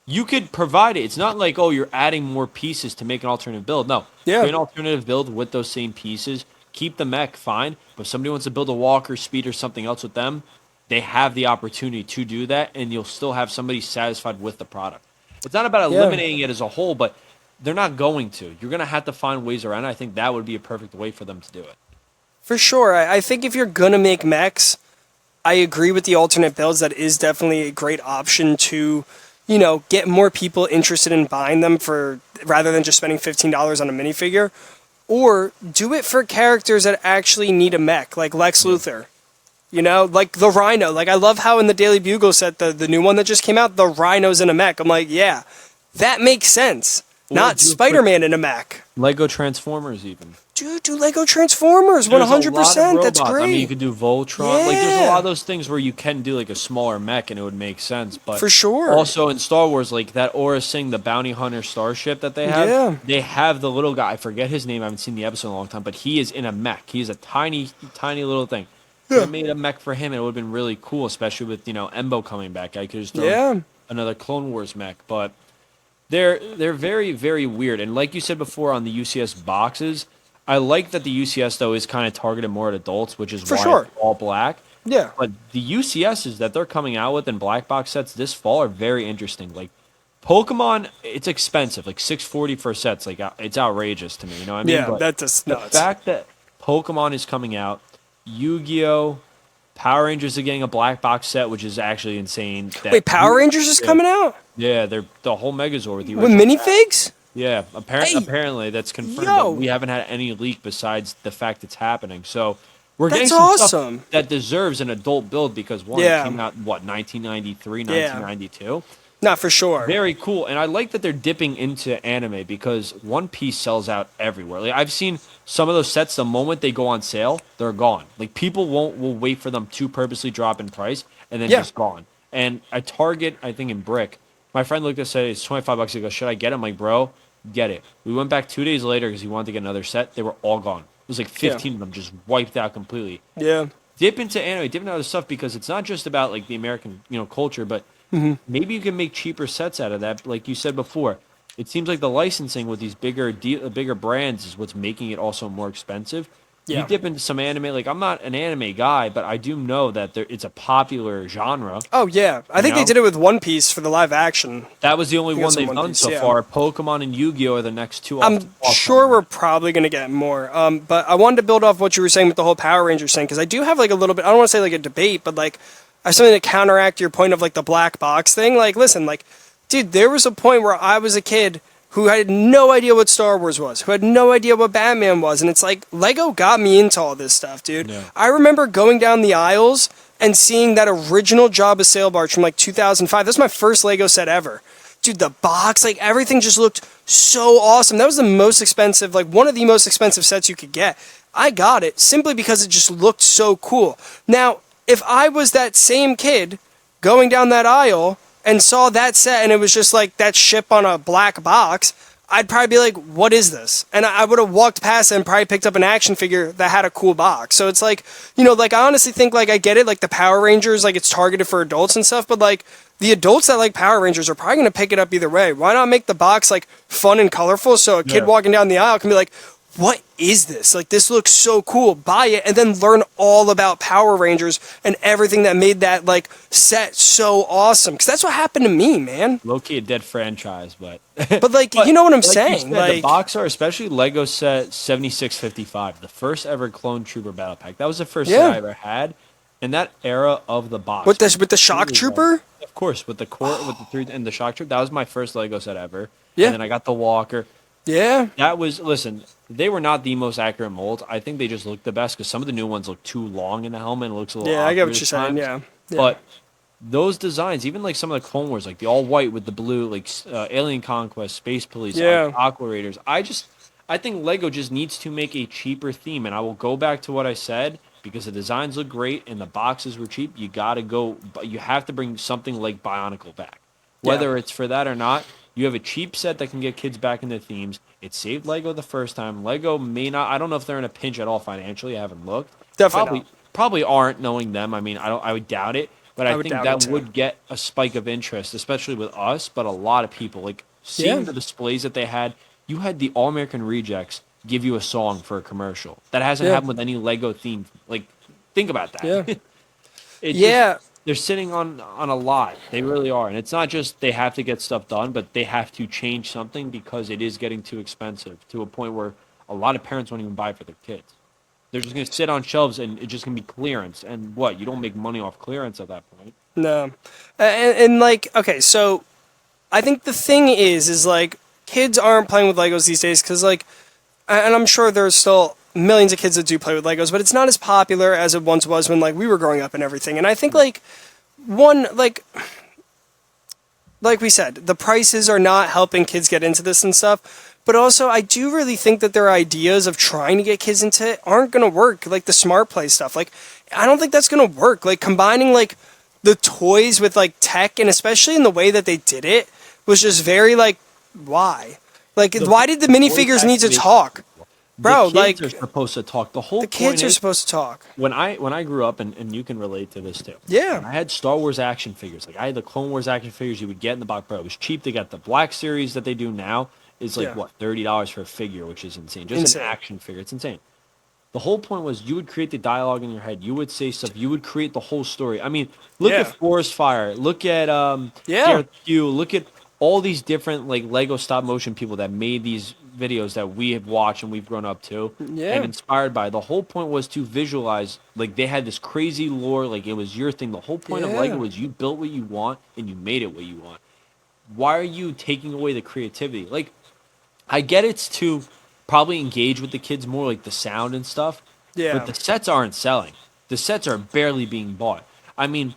you could provide it. It's not like oh, you're adding more pieces to make an alternative build. No, Yeah. create an alternative build with those same pieces. Keep the mech fine, but if somebody wants to build a walker, speed, or something else with them, they have the opportunity to do that, and you'll still have somebody satisfied with the product. It's not about eliminating it as a whole, but they're not going to. You're going to have to find ways around it. I think that would be a perfect way for them to do it. For sure. I think if you're going to make mechs, I agree with the alternate builds. That is definitely a great option to, you know, get more people interested in buying them for rather than just spending $15 on a minifigure. Or do it for characters that actually need a mech, like Lex Luthor. You know, like the Rhino. Like I love how in the Daily Bugle set, the new one that just came out, the Rhino's in a mech. I'm like, yeah, that makes sense. Or Not do it for- Spider-Man in a mech. Lego Transformers, even. Dude, do Lego Transformers, 100%. That's great. I mean, you could do Voltron. Like, there's a lot of those things where you can do like a smaller mech and it would make sense. But for sure. Also in Star Wars, like that Aura Singh, the bounty hunter starship that they have, they have the little guy. I forget his name. I haven't seen the episode in a long time, but he is in a mech. He's a tiny, tiny little thing. They made a mech for him, and it would have been really cool, especially with Embo coming back. I could just throw another Clone Wars mech, but they're very, very weird. And like you said before on the UCS boxes, I like that the UCS though is kind of targeted more at adults, which is why it's all black. Yeah. But the UCSs that they're coming out with in black box sets this fall are very interesting. Like Pokemon, it's expensive, like $640 for sets. Like it's outrageous to me. You know what I mean? Yeah, but that's just nuts. The fact that Pokemon is coming out, Yu-Gi-Oh, Power Rangers are getting a black box set, which is actually insane. Wait, Power Rangers is coming out? Yeah, they're the whole Megazord with minifigs? Yeah, apparently that's confirmed. But we haven't had any leak besides the fact it's happening. So we're getting some stuff that deserves an adult build because one, it came out, 1993, 1992? Not for sure. Very cool. And I like that they're dipping into anime because One Piece sells out everywhere. Like I've seen some of those sets, the moment they go on sale, they're gone. Like people will wait for them to purposely drop in price and then just gone. And at Target, I think in Brick, my friend looked at it and said, it's $25. He goes, should I get it? I'm like, bro, get it. We went back 2 days later because he wanted to get another set. They were all gone. It was like 15 of them just wiped out completely. Yeah. Dip into anime, dip into other stuff because it's not just about like the American, culture, but maybe you can make cheaper sets out of that. Like you said before, it seems like the licensing with these bigger brands is what's making it also more expensive. You dip into some anime. Like I'm not an anime guy, but I do know that it's a popular genre. Oh yeah, I think they did it with One Piece for the live action. That was the only one they've done so far. Pokemon and Yu-Gi-Oh are the next two. I'm sure we're probably going to get more. But I wanted to build off what you were saying with the whole Power Rangers thing because I do have like a little bit. I don't want to say like a debate, but like I have something to counteract your point of like the black box thing. Like, listen, like, dude, there was a point where I was a kid who had no idea what Star Wars was, who had no idea what Batman was. And it's like, Lego got me into all this stuff, dude. Yeah. I remember going down the aisles and seeing that original Jabba sail barge from like 2005. That's my first Lego set ever. Dude, the box, like everything just looked so awesome. That was the most expensive, like one of the most expensive sets you could get. I got it simply because it just looked so cool. Now, if I was that same kid going down that aisle and saw that set and it was just like that ship on a black box, I'd probably be like, what is this? And I would have walked past it and probably picked up an action figure that had a cool box. So it's like, like I honestly think like I get it, like the Power Rangers, like it's targeted for adults and stuff, but like the adults that like Power Rangers are probably going to pick it up either way. Why not make the box like fun and colorful so a kid walking down the aisle can be like, what is this? Like, this looks so cool. Buy it and then learn all about Power Rangers and everything that made that, like, set so awesome. Because that's what happened to me, man. Low-key a dead franchise, but... but you know what I'm saying? Said, the box art, especially Lego set 7655, the first ever Clone Trooper battle pack. That was the first set I ever had. In that era of the box. With the Shock Trooper? Of course, with the core, with the three, and the Shock Trooper. That was my first Lego set ever. Yeah. And then I got the Walker. Yeah. That was, listen, they were not the most accurate molds. I think they just looked the best because some of the new ones look too long in the helmet. It looks a little I get what you're saying, yeah. But those designs, even like some of the Clone Wars, like the all white with the blue, like Alien Conquest, Space Police, Aqua Raiders, I think Lego just needs to make a cheaper theme. And I will go back to what I said because the designs look great and the boxes were cheap. You have to bring something like Bionicle back. Whether it's for that or not, you have a cheap set that can get kids back into themes. It saved Lego the first time. Lego may not. I don't know if they're in a pinch at all financially. I haven't looked. Probably aren't, knowing them. I mean, I would doubt it. But I think that would get a spike of interest, especially with us. But a lot of people, like seeing the displays that they had. You had the All American Rejects give you a song for a commercial. That hasn't happened with any Lego theme. Like, think about that. Yeah. They're sitting on a lot. They really are. And it's not just they have to get stuff done, but they have to change something because it is getting too expensive to a point where a lot of parents won't even buy for their kids. They're just going to sit on shelves and it's just going to be clearance. And what? You don't make money off clearance at that point. No. And like, okay, so I think the thing is like kids aren't playing with Legos these days because like, and I'm sure there's still millions of kids that do play with Legos, but it's not as popular as it once was when like we were growing up and everything. And I think like like we said, the prices are not helping kids get into this and stuff. But also, I do really think that their ideas of trying to get kids into it aren't going to work. Like the smart play stuff. Like, I don't think that's going to work. Like combining like the toys with like tech, and especially in the way that they did it, was just very like, why? Like, why did the minifigures need to talk? Bro, the kids like are supposed to talk. The whole the kids point are is, supposed to talk. when I grew up, and you can relate to this too. Yeah. I had Star Wars action figures. Like I had the Clone Wars action figures you would get in the box, bro. It was cheap to get. The Black Series that they do now is like Yeah. what, $30 for a figure, which is insane. Just Insane. an action figure, it's insane. The whole point was you would create the dialogue in your head. You would say stuff. You would create the whole story. I mean, look Yeah. at Forest Fire. Look at Yeah. Gareth Hugh. Look at all these different like Lego stop motion people that made these videos that we have watched and we've grown up to Yeah. and inspired by. The whole point was to visualize, like they had this crazy lore, like it was your thing. The whole point of Yeah. Lego was you built what you want and you made it what you want. Why are you taking away the creativity? Like, I get it's to probably engage with the kids more, like the sound and stuff. Yeah. But the sets aren't selling. The sets are barely being bought. I mean,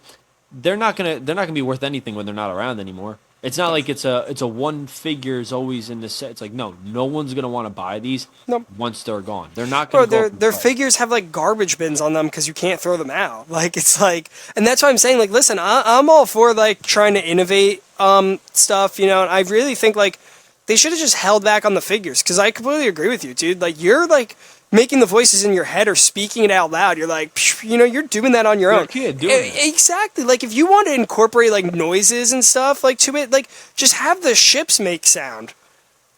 they're not gonna be worth anything when they're not around anymore. It's not like it's a one figure is always in the set. It's like no one's gonna want to buy these Nope. once they're gone. They're not Bro, gonna go. their figures have like garbage bins on them because you can't throw them out. Like it's like, and that's why I'm saying like, listen, I'm all for like trying to innovate stuff, you know. And I really think like they should have just held back on the figures because I completely agree with you, dude. Like you're like making the voices in your head or speaking it out loud. You're like, you know, you're doing that on your You're own. a kid doing it. Exactly. Like if you want to incorporate like noises and stuff like to it, like just have the ships make sound.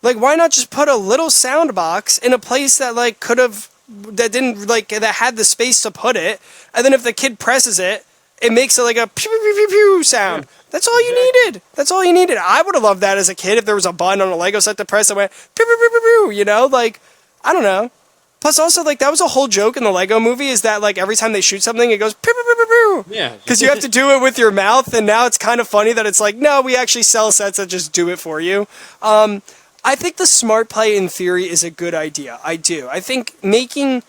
Like, why not just put a little sound box in a place that like could have, that didn't like that had the space to put it, and then if the kid presses it, it makes it like a pew pew pew pew pew sound. Yeah. That's all you needed. That's all you needed. I would have loved that as a kid if there was a button on a Lego set to press that went pew pew pew pew pew. You know, like I don't know. Plus, also like that was a whole joke in the Lego Movie is that like every time they shoot something, it goes pew pew pew pew pew. Yeah. Because you have to do it with your mouth, and now it's kind of funny that it's like, no, we actually sell sets that just do it for you. I think the smart play in theory is a good idea. I do. I think making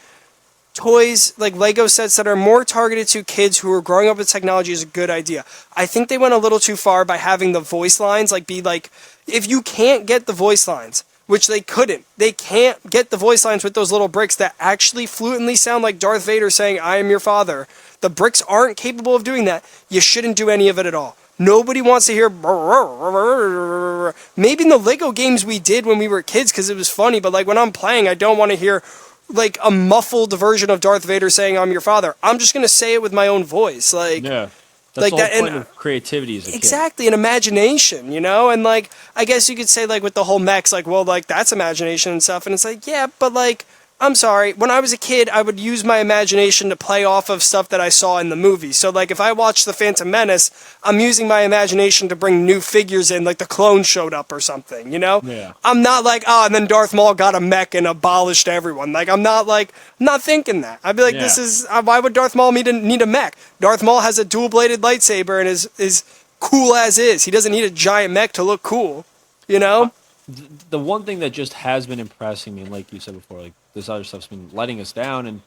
toys like Lego sets that are more targeted to kids who are growing up with technology is a good idea. I think they went a little too far by having the voice lines like be like, if you can't get the voice lines, which they couldn't, they can't get the voice lines with those little bricks that actually fluently sound like Darth Vader saying, "I am your father." The bricks aren't capable of doing that. You shouldn't do any of it at all. Nobody wants to hear. Maybe in the Lego games we did when we were kids because it was funny, but like when I'm playing, I don't want to hear like a muffled version of Darth Vader saying "I'm your father." I'm just gonna say it with my own voice, like Yeah. That's like the that. whole point And of creativity as a kid. exactly, an imagination, you know. And like I guess you could say like with the whole mechs, like well, like that's imagination and stuff. And it's like yeah, but like I'm sorry. When I was a kid, I would use my imagination to play off of stuff that I saw in the movie. So, like, if I watched The Phantom Menace, I'm using my imagination to bring new figures in, like the clone showed up or something, you know? Yeah. I'm not like, and then Darth Maul got a mech and abolished everyone. Like, I'm not thinking that. I'd be like, this is, why would Darth Maul need a mech? Darth Maul has a dual-bladed lightsaber and is cool as is. He doesn't need a giant mech to look cool, you know? The one thing that just has been impressing me, and like you said before, like this other stuff's been letting us down, and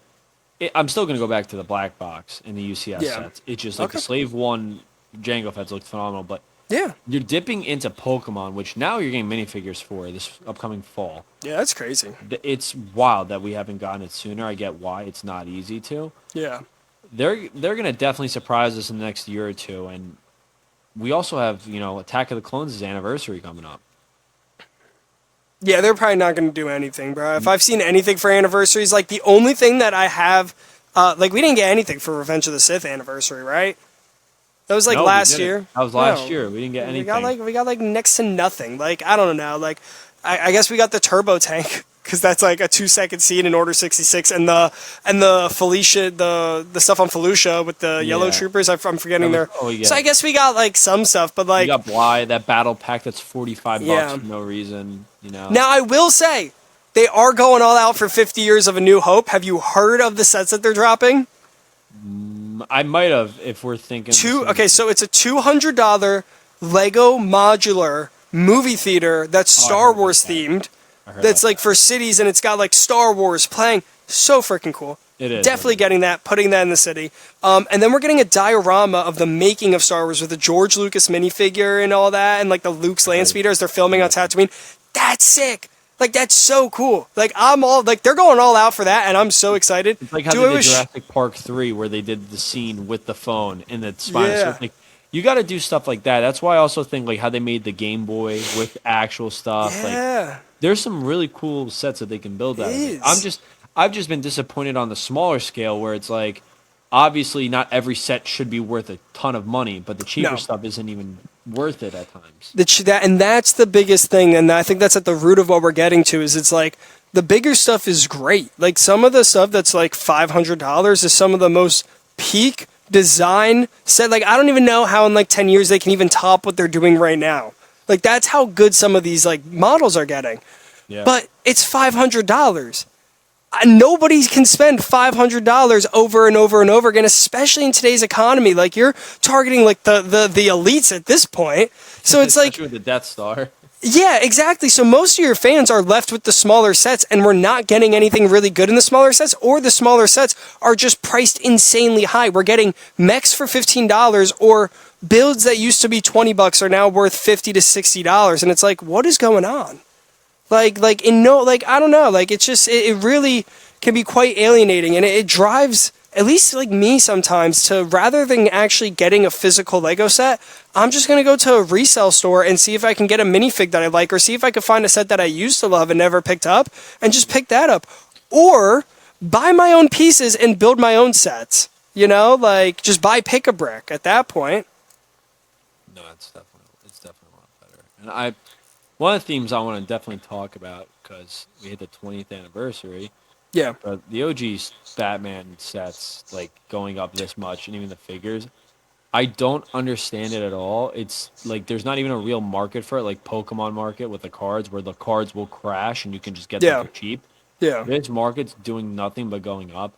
I'm still going to go back to the black box and the UCS Yeah. sets. It's just like the Slave 1 Jango Feds looked phenomenal, but Yeah. you're dipping into Pokemon, which now you're getting minifigures for this upcoming fall. Yeah, that's crazy. It's wild that we haven't gotten it sooner. I get why it's not easy to. Yeah. They're going to definitely surprise us in the next year or two, and we also have, Attack of the Clones' anniversary coming up. Yeah, they're probably not going to do anything, bro. If I've seen anything for anniversaries, like the only thing that I have, like we didn't get anything for Revenge of the Sith anniversary, right? That was like No, we last didn't. year. That was last No. year. We didn't get anything. We got like next to nothing. Like I don't know. Like I guess we got the turbo tank because that's like a 2-second scene in Order 66, and the Felicia, the stuff on Felucia with the yellow Yeah. troopers. I'm forgetting their. Oh, yeah. So I guess we got like some stuff, but like You got Bly, that battle pack that's $45 Yeah. for no reason. Now I will say they are going all out for 50 years of A New Hope. Have you heard of the sets that they're dropping? I might have if we're thinking. Okay, so it's a $200 Lego modular movie theater that's Star heard Wars about that. themed. I heard That's about like for cities, and it's got like Star Wars playing. So freaking cool. It is. Definitely getting that, putting that in the city. And then we're getting a diorama of the making of Star Wars with the George Lucas minifigure and all that, and like the Luke's land speeder as they're filming on Tatooine. That's sick. Like, that's so cool. Like, I'm all like, they're going all out for that, and I'm so excited. It's like how they did Jurassic Park 3, where they did the scene with the phone and the Spinosaurus. Like, you got to do stuff like that. That's why I also think like how they made the Game Boy with actual stuff. Yeah. Like, there's some really cool sets that they can build out of it. I've just been disappointed on the smaller scale where it's like, obviously not every set should be worth a ton of money, but the cheaper stuff isn't even worth it at times. And that's the biggest thing, and I think that's at the root of what we're getting to, is it's like, the bigger stuff is great. Like, some of the stuff that's like $500 is some of the most peak design set. Like, I don't even know how in like 10 years they can even top what they're doing right now. Like, that's how good some of these like models are getting. Yeah. But it's $500. Nobody can spend $500 over and over and over again, especially in today's economy. Like, you're targeting like the elites at this point. So it's like with the Death Star. Yeah, exactly. So most of your fans are left with the smaller sets, and we're not getting anything really good in the smaller sets, or the smaller sets are just priced insanely high. We're getting mechs for $15, or builds that used to be $20 are now worth $50 to $60, and it's like, what is going on? I don't know. Like, it's just, it really can be quite alienating, and it drives, at least like me sometimes, to rather than actually getting a physical Lego set, I'm just going to go to a resale store and see if I can get a minifig that I like, or see if I can find a set that I used to love and never picked up, and just pick that up. Or buy my own pieces and build my own sets. You know, like, just buy Pick-a-Brick at that point. No, it's definitely a lot better. And one of the themes I want to definitely talk about, because we hit the 20th anniversary. Yeah. But the OG Batman sets, like, going up this much, and even the figures, I don't understand it at all. It's like there's not even a real market for it, like Pokemon market with the cards, where the cards will crash and you can just get them for cheap. Yeah. This market's doing nothing but going up.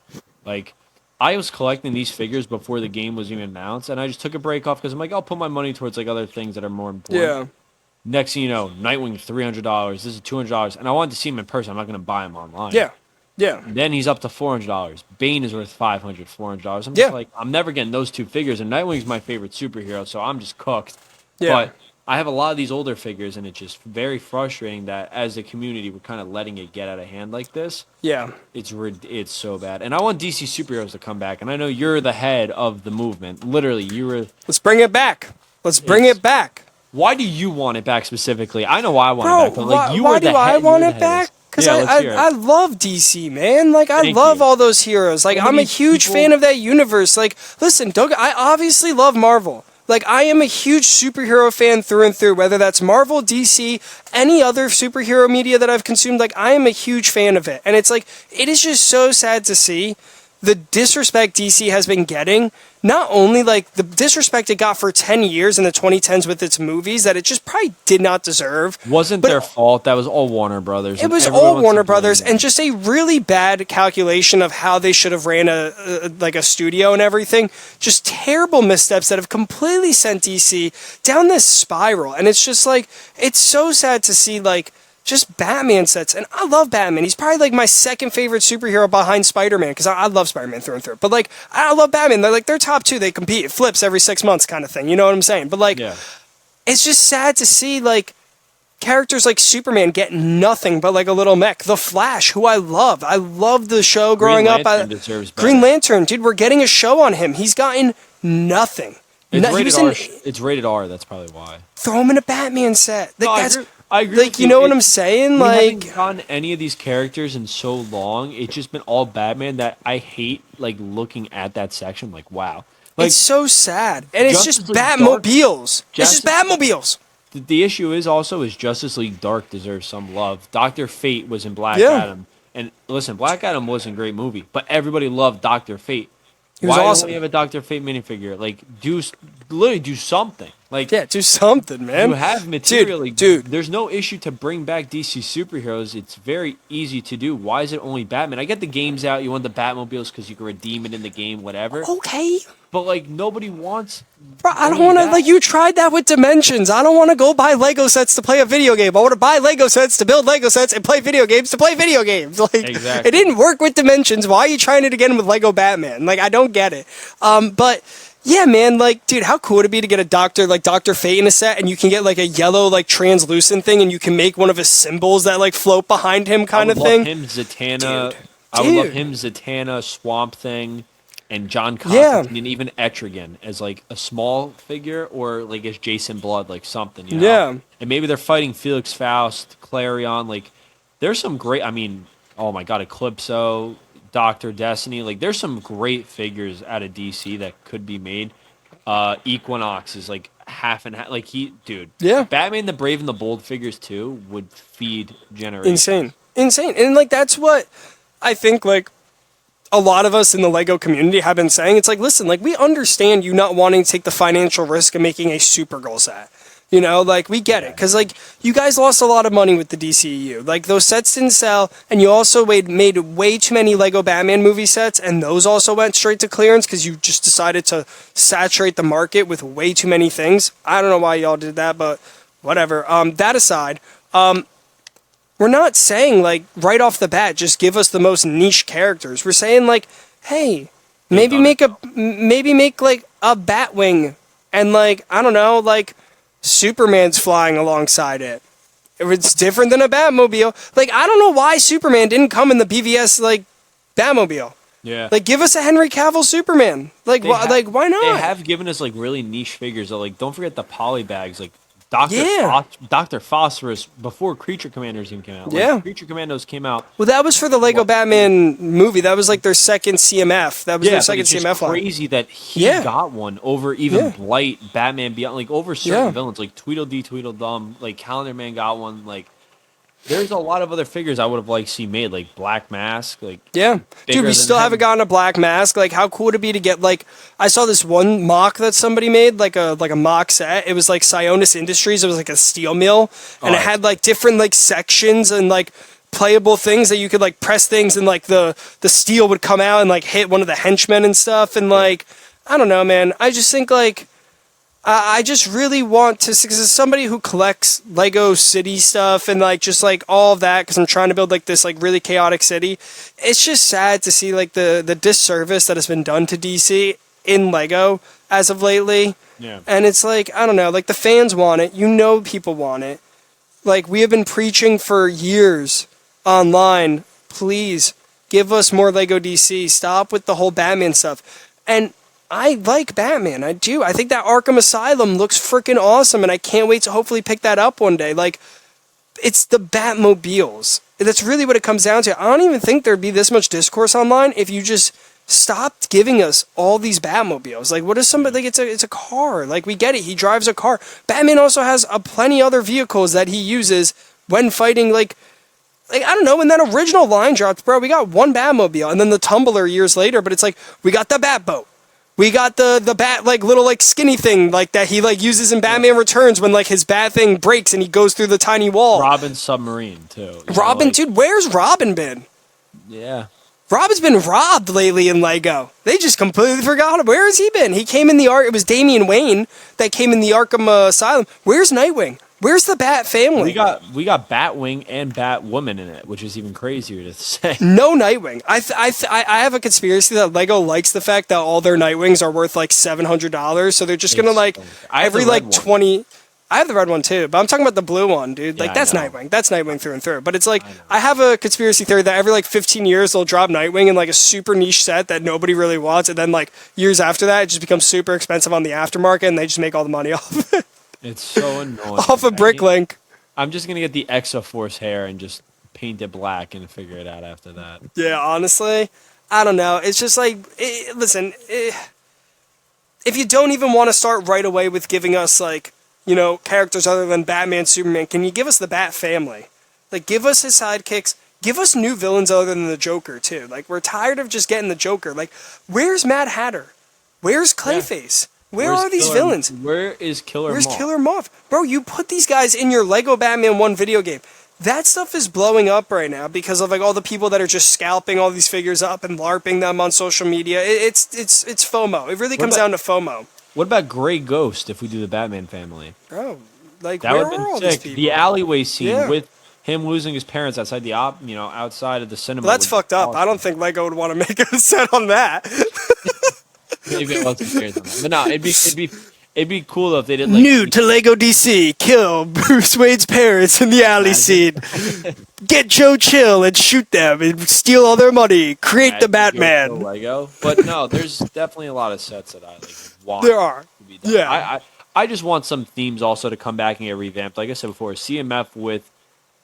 Like, I was collecting these figures before the game was even announced, and I just took a break off because I'm like, I'll put my money towards like other things that are more important. Yeah. Next thing you know, Nightwing $300. This is $200, and I wanted to see him in person. I'm not going to buy him online. Yeah. Yeah. Then he's up to $400. Bane is worth $500, $400. I'm just like, I'm never getting those two figures. And Nightwing's my favorite superhero, so I'm just cooked. Yeah. But I have a lot of these older figures, and it's just very frustrating that as a community, we're kind of letting it get out of hand like this. Yeah. It's so bad. And I want DC superheroes to come back. And I know you're the head of the movement. Literally, you were. Let's bring it back. Let's bring it back. Why do you want it back specifically? I know why I want it back. But like, why do I want it back? Because I love DC, man. Like, I love all those heroes. Like, I'm a huge fan of that universe. Like, listen, I obviously love Marvel. Like, I am a huge superhero fan through and through, whether that's Marvel, DC, any other superhero media that I've consumed. Like, I am a huge fan of it. And it's like, it is just so sad to see the disrespect DC has been getting. Not only like the disrespect it got for 10 years in the 2010s with its movies that it just probably did not deserve. Wasn't their fault. That was all Warner Brothers. It was all Warner Brothers, and just a really bad calculation of how they should have ran a studio and everything. Just terrible missteps that have completely sent DC down this spiral. And it's just like, it's so sad to see like just Batman sets, and I love Batman. He's probably like my second favorite superhero behind Spider-Man, because I love Spider-Man through and through. But like, I love Batman. They're top two. They compete. It flips every 6 months, kind of thing. You know what I'm saying? But like, it's just sad to see like characters like Superman get nothing but like a little mech. The Flash, who I love. I loved the show growing up. Green Lantern, dude. We're getting a show on him. He's gotten nothing. It's rated R. That's probably why. Throw him in a Batman set. Like, I agree. Like, you know what I'm saying? We like, haven't gotten any of these characters in so long. It's just been all Batman that I hate. Like, looking at that section, like, wow, like, it's so sad, and it's just Batmobiles. It's just Batmobiles. The issue is Justice League Dark deserves some love. Dr. Fate was in Black Adam, and listen, Black Adam wasn't a great movie, but everybody loved Dr. Fate. Why don't we have a Dr. Fate minifigure? Like, literally do something. Like, do something, man. You have material. Dude, there's no issue to bring back DC superheroes. It's very easy to do. Why is it only Batman? I get the game's out. You want the Batmobiles because you can redeem it in the game, whatever. Okay. But, like, nobody wants... Bro, I don't want to... Like, you tried that with Dimensions. I don't want to go buy Lego sets to play a video game. I want to buy Lego sets to build Lego sets and play video games to play video games. Like, exactly. It didn't work with Dimensions. Why are you trying it again with Lego Batman? Like, I don't get it. But Yeah, man, like, dude, how cool would it be to get a Dr. Fate in a set, and you can get like a yellow, like, translucent thing, and you can make one of his symbols that like float behind him, I kind would of love thing. him, Zatanna. Dude, I would love dude, him, Zatanna, Swamp Thing, and John yeah, Constantine, and even Etrigan as like a small figure, or like as Jason Blood, like something, you know. yeah, And maybe they're fighting Felix Faust, Clarion. Like, there's some great. I mean, oh my God, Eclipso, Doctor Destiny. Like, there's some great figures out of DC that could be made. Equinox is like half and half. Like, dude, yeah, Batman the Brave and the Bold figures too would feed insane, generations. insane, and like that's what I think. Like a lot of us in the Lego community have been saying, it's like, listen, like we understand you not wanting to take the financial risk of making a Supergirl set. You know, like we get it, Yeah. because like you guys lost a lot of money with the DCEU. Like those sets didn't sell, and you also made way too many Lego Batman movie sets, and those also went straight to clearance because you just decided to saturate the market with way too many things. I don't know why y'all did that, but whatever. That aside, we're not saying like right off the bat just give us the most niche characters. We're saying like, hey, They've done it. maybe make like a Batwing, and like I don't know, like Superman's flying alongside it. It's different than a Batmobile. Like I don't know why Superman didn't come in the BVS like Batmobile. Yeah. Like give us a Henry Cavill Superman. Like like why They not? have given us like really niche figures. That, like, don't forget the poly bags. Like Doctor Yeah. Doctor Phosphorus before Creature Commanders even came out. Like, Yeah. Creature Commandos came out. Well, that was for the Lego What? Batman movie. That was like their second CMF. That was Yeah, their but second it's just CMF line. crazy that he Yeah. got one over even Yeah. Blight, Batman Beyond, like over certain Yeah. villains, like Tweedledee, Tweedledum, like Calendar Man got one. Like, there's a lot of other figures I would have liked to see made, like Black Mask, like Yeah. bigger Dude, we than still him. haven't gotten a Black Mask. Like, how cool would it be to get, like, I saw this one mock that somebody made, like a mock set. It was, like, Sionis Industries. It was, like, a steel mill. And it that's had, like, different, like, sections and, like, playable things that you could, like, press things and, like, the steel would come out and, like, hit one of the henchmen and stuff. And, like, I don't know, man. I just think, like, I just really want to, because as somebody who collects Lego City stuff and like just like all of that, because I'm trying to build like this like really chaotic city, it's just sad to see like the disservice that has been done to DC in Lego as of lately. Yeah. And it's like, I don't know, like the fans want it, you know, people want it. Like we have been preaching for years online, please give us more Lego DC. Stop with the whole Batman stuff. And I like Batman. I do. I think that Arkham Asylum looks freaking awesome, and I can't wait to hopefully pick that up one day. Like, it's the Batmobiles. That's really what it comes down to. I don't even think there'd be this much discourse online if you just stopped giving us all these Batmobiles. Like, what is somebody like? It's a car. Like, we get it. He drives a car. Batman also has plenty other vehicles that he uses when fighting. Like I don't know. When that original line dropped, bro, we got one Batmobile, and then the Tumbler years later. But it's like we got the Batboat. We got the bat like little like skinny thing like that he like uses in Batman Returns when like his bat thing breaks and he goes through the tiny wall. Robin Submarine too. Robin, like, dude, where's Robin been? Yeah. Robin's been robbed lately in Lego. They just completely forgot him. Where has he been? He came in the It was Damian Wayne that came in the Arkham Asylum. Where's Nightwing? Where's the Bat family? We got Batwing and Batwoman in it, which is even crazier to say. No Nightwing. I have a conspiracy that Lego likes the fact that all their Nightwings are worth like $700, so they're just gonna like I have every the red like one. 20. I have the red one too, but I'm talking about the blue one, dude. Like Yeah, I that's know. Nightwing. That's Nightwing through and through. But it's like I have a conspiracy theory that every like 15 years they'll drop Nightwing in like a super niche set that nobody really wants, and then like years after that it just becomes super expensive on the aftermarket, and they just make all the money off It's so annoying. off of Bricklink. I'm just gonna get the Exoforce hair and just paint it black and figure it out after that. Yeah, honestly, I don't know. It's just like, listen, if you don't even want to start right away with giving us like, you know, characters other than Batman, Superman, can you give us the Bat family? Like, give us his sidekicks. Give us new villains other than the Joker too. Like, we're tired of just getting the Joker. Like, where's Mad Hatter? Where's Clayface? Where Where's are these Killer- villains? Where is Killer Where's Moth? Killer Moth? Bro, you put these guys in your Lego Batman 1 video game. That stuff is blowing up right now because of like all the people that are just scalping all these figures up and LARPing them on social media. It's FOMO. It really comes down to FOMO. What about Grey Ghost if we do the Batman family? Bro, like That where would are have all been these sick. people? The alleyway scene Yeah. with him losing his parents outside the outside of the cinema. Well, that's would be fucked up. awesome. I don't think Lego would want to make a set on that. maybe I wasn't serious on that. But no, it'd be cool though if they did like New to Lego DC, kill Bruce Wayne's parents in the alley scene. Get Joe Chill and shoot them and steal all their money. Create the Batman. Lego. But no, there's definitely a lot of sets that I like want. There are. To be done. Yeah. I just want some themes also to come back and get revamped. Like I said before, CMF with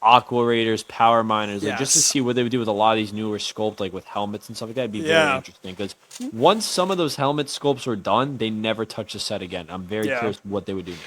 Aqua Raiders, Power Miners, like just to see what they would do with a lot of these newer sculpts, like with helmets and stuff like that. It'd be very interesting because once some of those helmet sculpts were done, they never touched the set again. I'm very curious what they would do now.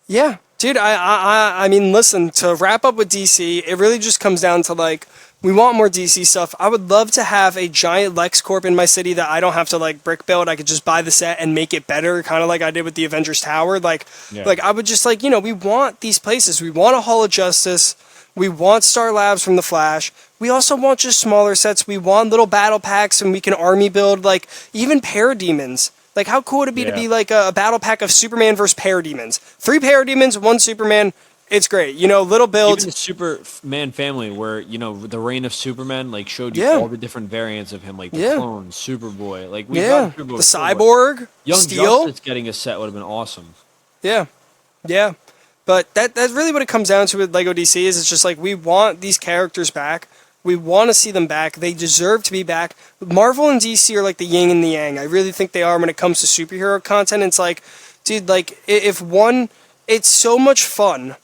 Yeah, dude. I mean, listen. To wrap up with DC, it really just comes down to like we want more DC stuff. I would love to have a giant LexCorp in my city that I don't have to like brick build. I could just buy the set and make it better, kind of like I did with the Avengers Tower. Like I would just like we want these places. We want a Hall of Justice. We want Star Labs from the Flash. We also want just smaller sets. We want little battle packs, and we can army build like even Parademons. Like, how cool would it be to be like a battle pack of Superman versus Parademons? 3 Parademons, 1 Superman. It's great. Little builds. Even the Superman family, where the reign of Superman, like showed you all the different variants of him, like the clone, Superboy, like we got Superboy, the Cyborg, Young Steel. Justice getting a set would have been awesome. Yeah, yeah. But that's really what it comes down to with Lego DC is it's just like we want these characters back. We want to see them back. They deserve to be back. Marvel and DC are like the yin and the yang. I really think they are when it comes to superhero content. It's like, dude, like if one, it's so much fun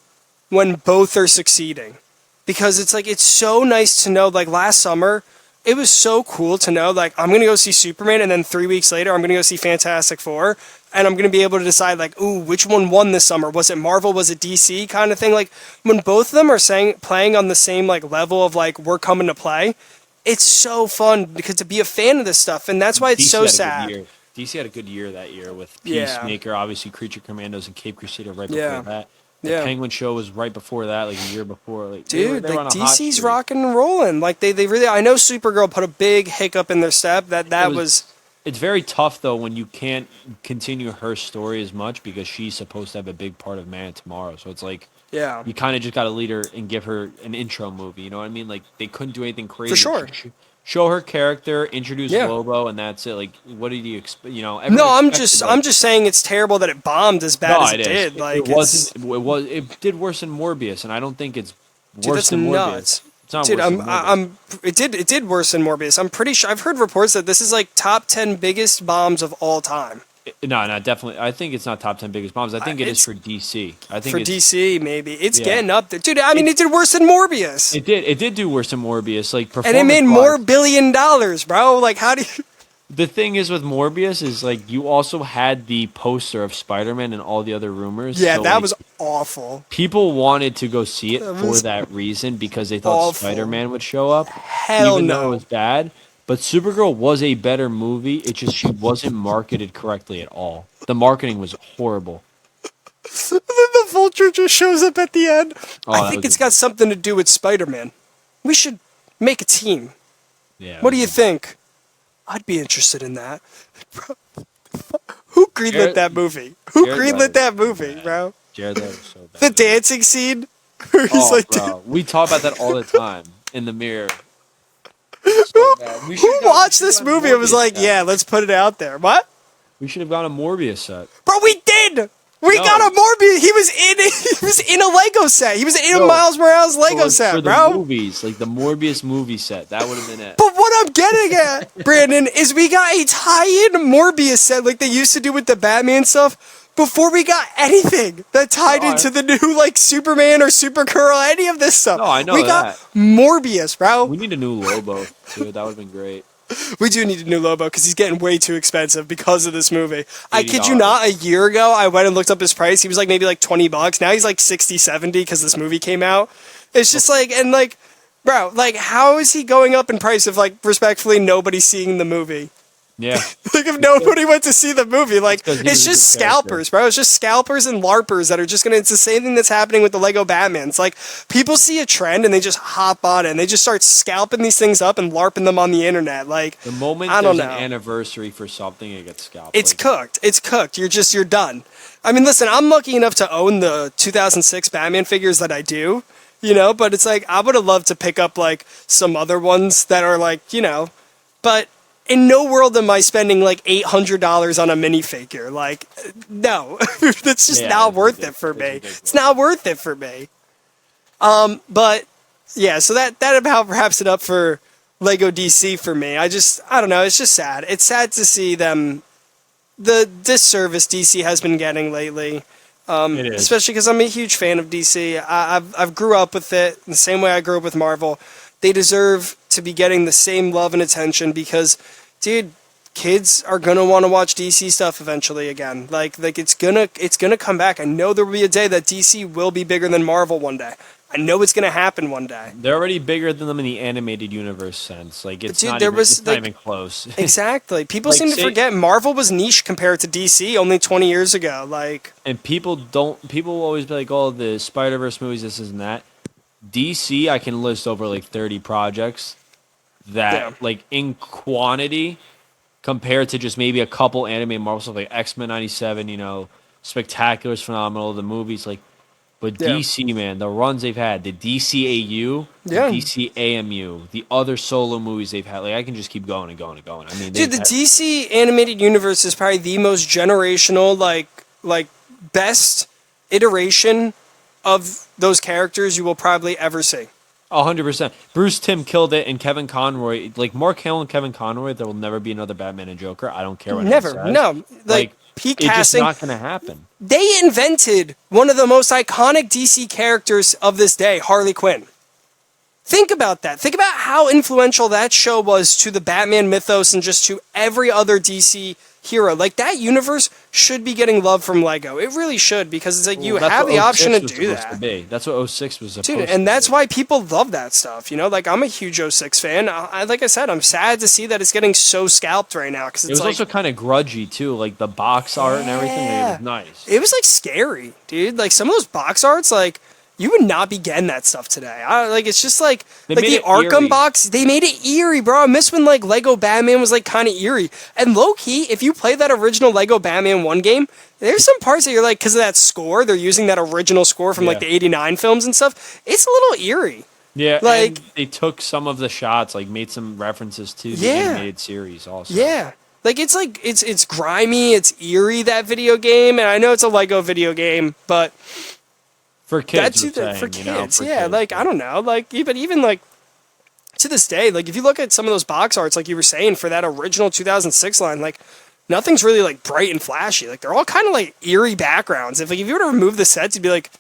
when both are succeeding. Because it's like, it's so nice to know, like last summer, it was so cool to know, like, I'm going to go see Superman, and then 3 weeks later, I'm going to go see Fantastic Four, and I'm going to be able to decide, like, ooh, which one won this summer? Was it Marvel? Was it DC? Kind of thing. Like, when both of them are playing on the same, like, level of, like, we're coming to play, it's so fun because to be a fan of this stuff, and that's why it's so sad. DC had a good year that year with Peacemaker, obviously Creature Commandos, and Cape Crusader right before that. The Penguin show was right before that, like a year before. Like, dude, like DC's rocking and rolling. Like they really. I know Supergirl put a big hiccup in their step. That was. It's very tough though when you can't continue her story as much because she's supposed to have a big part of Man of Tomorrow. So it's like, you kind of just got to lead her and give her an intro movie. You know what I mean? Like they couldn't do anything crazy. For sure. Show her character, introduce Lobo, and that's it. Like, what did you expect? No, I'm just saying it's terrible that it bombed as bad as it did. Like it did worse than Morbius, and I don't think it's worse than Morbius. Nuts. It's not worse than Morbius. It did worse than Morbius. I'm pretty sure. I've heard reports that this is like top 10 biggest bombs of all time. No, definitely. I think it's not top 10 biggest bombs. I think it is for DC. I think for DC maybe it's getting up there, dude. I mean, it did worse than Morbius. It did do worse than Morbius. Like, and it made more $1 billion, bro. Like, how do you? The thing is with Morbius is like you also had the poster of Spider-Man and all the other rumors. Yeah, so, that was awful. People wanted to go see it for that reason because they thought Spider-Man would show up, even though it was bad. But Supergirl was a better movie. It's just she wasn't marketed correctly at all. The marketing was horrible. Then the Vulture just shows up at the end. Oh, I think it's got something to do with Spider-Man. We should make a team. Yeah. What do you think? I'd be interested in that. Who greenlit that movie? Who greenlit that movie, bro? Jared Leto was so bad. The dancing scene? Bro. We talk about that all the time in the mirror. So who watched this movie and was like, yeah, let's put it out there? What? We should have got a Morbius set. Bro, we did! We got a Morbius. He was in a Lego set. He was in a Miles Morales Lego set, for bro. The movies, like the Morbius movie set. That would have been it. But what I'm getting at, Brandon, is we got a tie-in Morbius set like they used to do with the Batman stuff before we got anything that tied into the new like Superman or Supergirl, any of this stuff. No, I know we got Morbius, bro. We need a new Lobo too. That would have been great. We do need a new Lobo because he's getting way too expensive because of this movie. I kid you not, a year ago, I went and looked up his price. He was like maybe like $20. Now he's like 60, 70 because this movie came out. It's just like, and like, bro, like how is he going up in price if like respectfully nobody's seeing the movie? Yeah. Like if nobody went to see the movie, like it's just scalpers, bro. It's just scalpers and LARPers that are just gonna. It's the same thing that's happening with the Lego Batmans. Like people see a trend and they just hop on it and they just start scalping these things up and LARPing them on the internet. Like the moment there's an anniversary for something, it gets scalped. It's cooked. It's cooked. You're done. I mean, listen, I'm lucky enough to own the 2006 Batman figures that I do. But it's like I would have loved to pick up like some other ones that are like but. in no world am I spending like $800 on a minifigure. Like, no, that's just not worth it for me. It's not worth it for me. But yeah, so that about wraps it up for Lego DC for me. I don't know. It's just sad. It's sad to see the disservice DC has been getting lately. Especially because I'm a huge fan of DC. I've grew up with it the same way I grew up with Marvel. They deserve to be getting the same love and attention because, dude, kids are gonna want to watch DC stuff eventually again. Like it's gonna come back. I know there will be a day that DC will be bigger than Marvel one day. I know it's gonna happen one day. They're already bigger than them in the animated universe sense. Like it's dude, it's not even close. Exactly. People seem to forget Marvel was niche compared to DC only 20 years ago. Like, and people will always be like, "Oh, the Spider-Verse movies, this and that." DC, I can list over like 30 projects that, like, in quantity, compared to just maybe a couple anime Marvel stuff like X-Men '97. Spectacular is phenomenal. The movies, like. But DC, man, the runs they've had, the DCAU, the DCAMU, the other solo movies they've had, like I can just keep going and going and going. I mean, dude, the DC animated universe is probably the most generational, like best iteration of those characters you will probably ever see. 100%. Bruce Timm killed it, and Kevin Conroy, like Mark Hamill and Kevin Conroy, there will never be another Batman and Joker. I don't care what never, anyone says. no, like peak casting. It's just not going to happen. They invented one of the most iconic DC characters of this day, Harley Quinn. Think about that. Think about how influential that show was to the Batman mythos and just to every other DC hero. Like, that universe should be getting love from Lego. It really should, because it's like you have the option to do that. That's what 06 was supposed to be. Dude, and that's why people love that stuff. Like, I'm a huge 06 fan. Like I said, I'm sad to see that it's getting so scalped right now. Cause it was also kind of grudgy, too. Like, the box art and everything. It was nice. It was, like, scary, dude. Like, some of those box arts, like, you would not be getting that stuff today. It's just like the Arkham box. They made it eerie, bro. I miss when like Lego Batman was like kind of eerie. And low key, if you play that original Lego Batman 1 game, there's some parts that you're like, because of that score, they're using that original score from like the '89 films and stuff. It's a little eerie. Yeah, like they took some of the shots, like made some references to the animated series also. Yeah. Like it's grimy, it's eerie, that video game, and I know it's a Lego video game, but for kids, for kids, like I don't know, like even like to this day, like if you look at some of those box arts, like you were saying for that original 2006 line, like nothing's really like bright and flashy. Like they're all kind of like eerie backgrounds. If you were to remove the sets, you'd be like,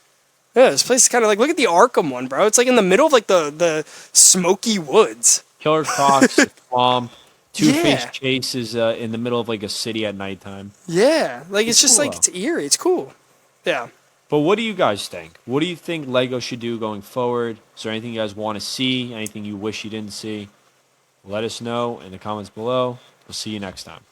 yeah, this place is kind of like, look at the Arkham one, bro. It's like in the middle of like the smoky woods. Killer Croc's swamp. Two-Face Chase is in the middle of like a city at nighttime. Yeah, like it's just cool, like it's eerie. It's cool. Yeah. But what do you guys think? What do you think Lego should do going forward? Is there anything you guys want to see? Anything you wish you didn't see? Let us know in the comments below. We'll see you next time.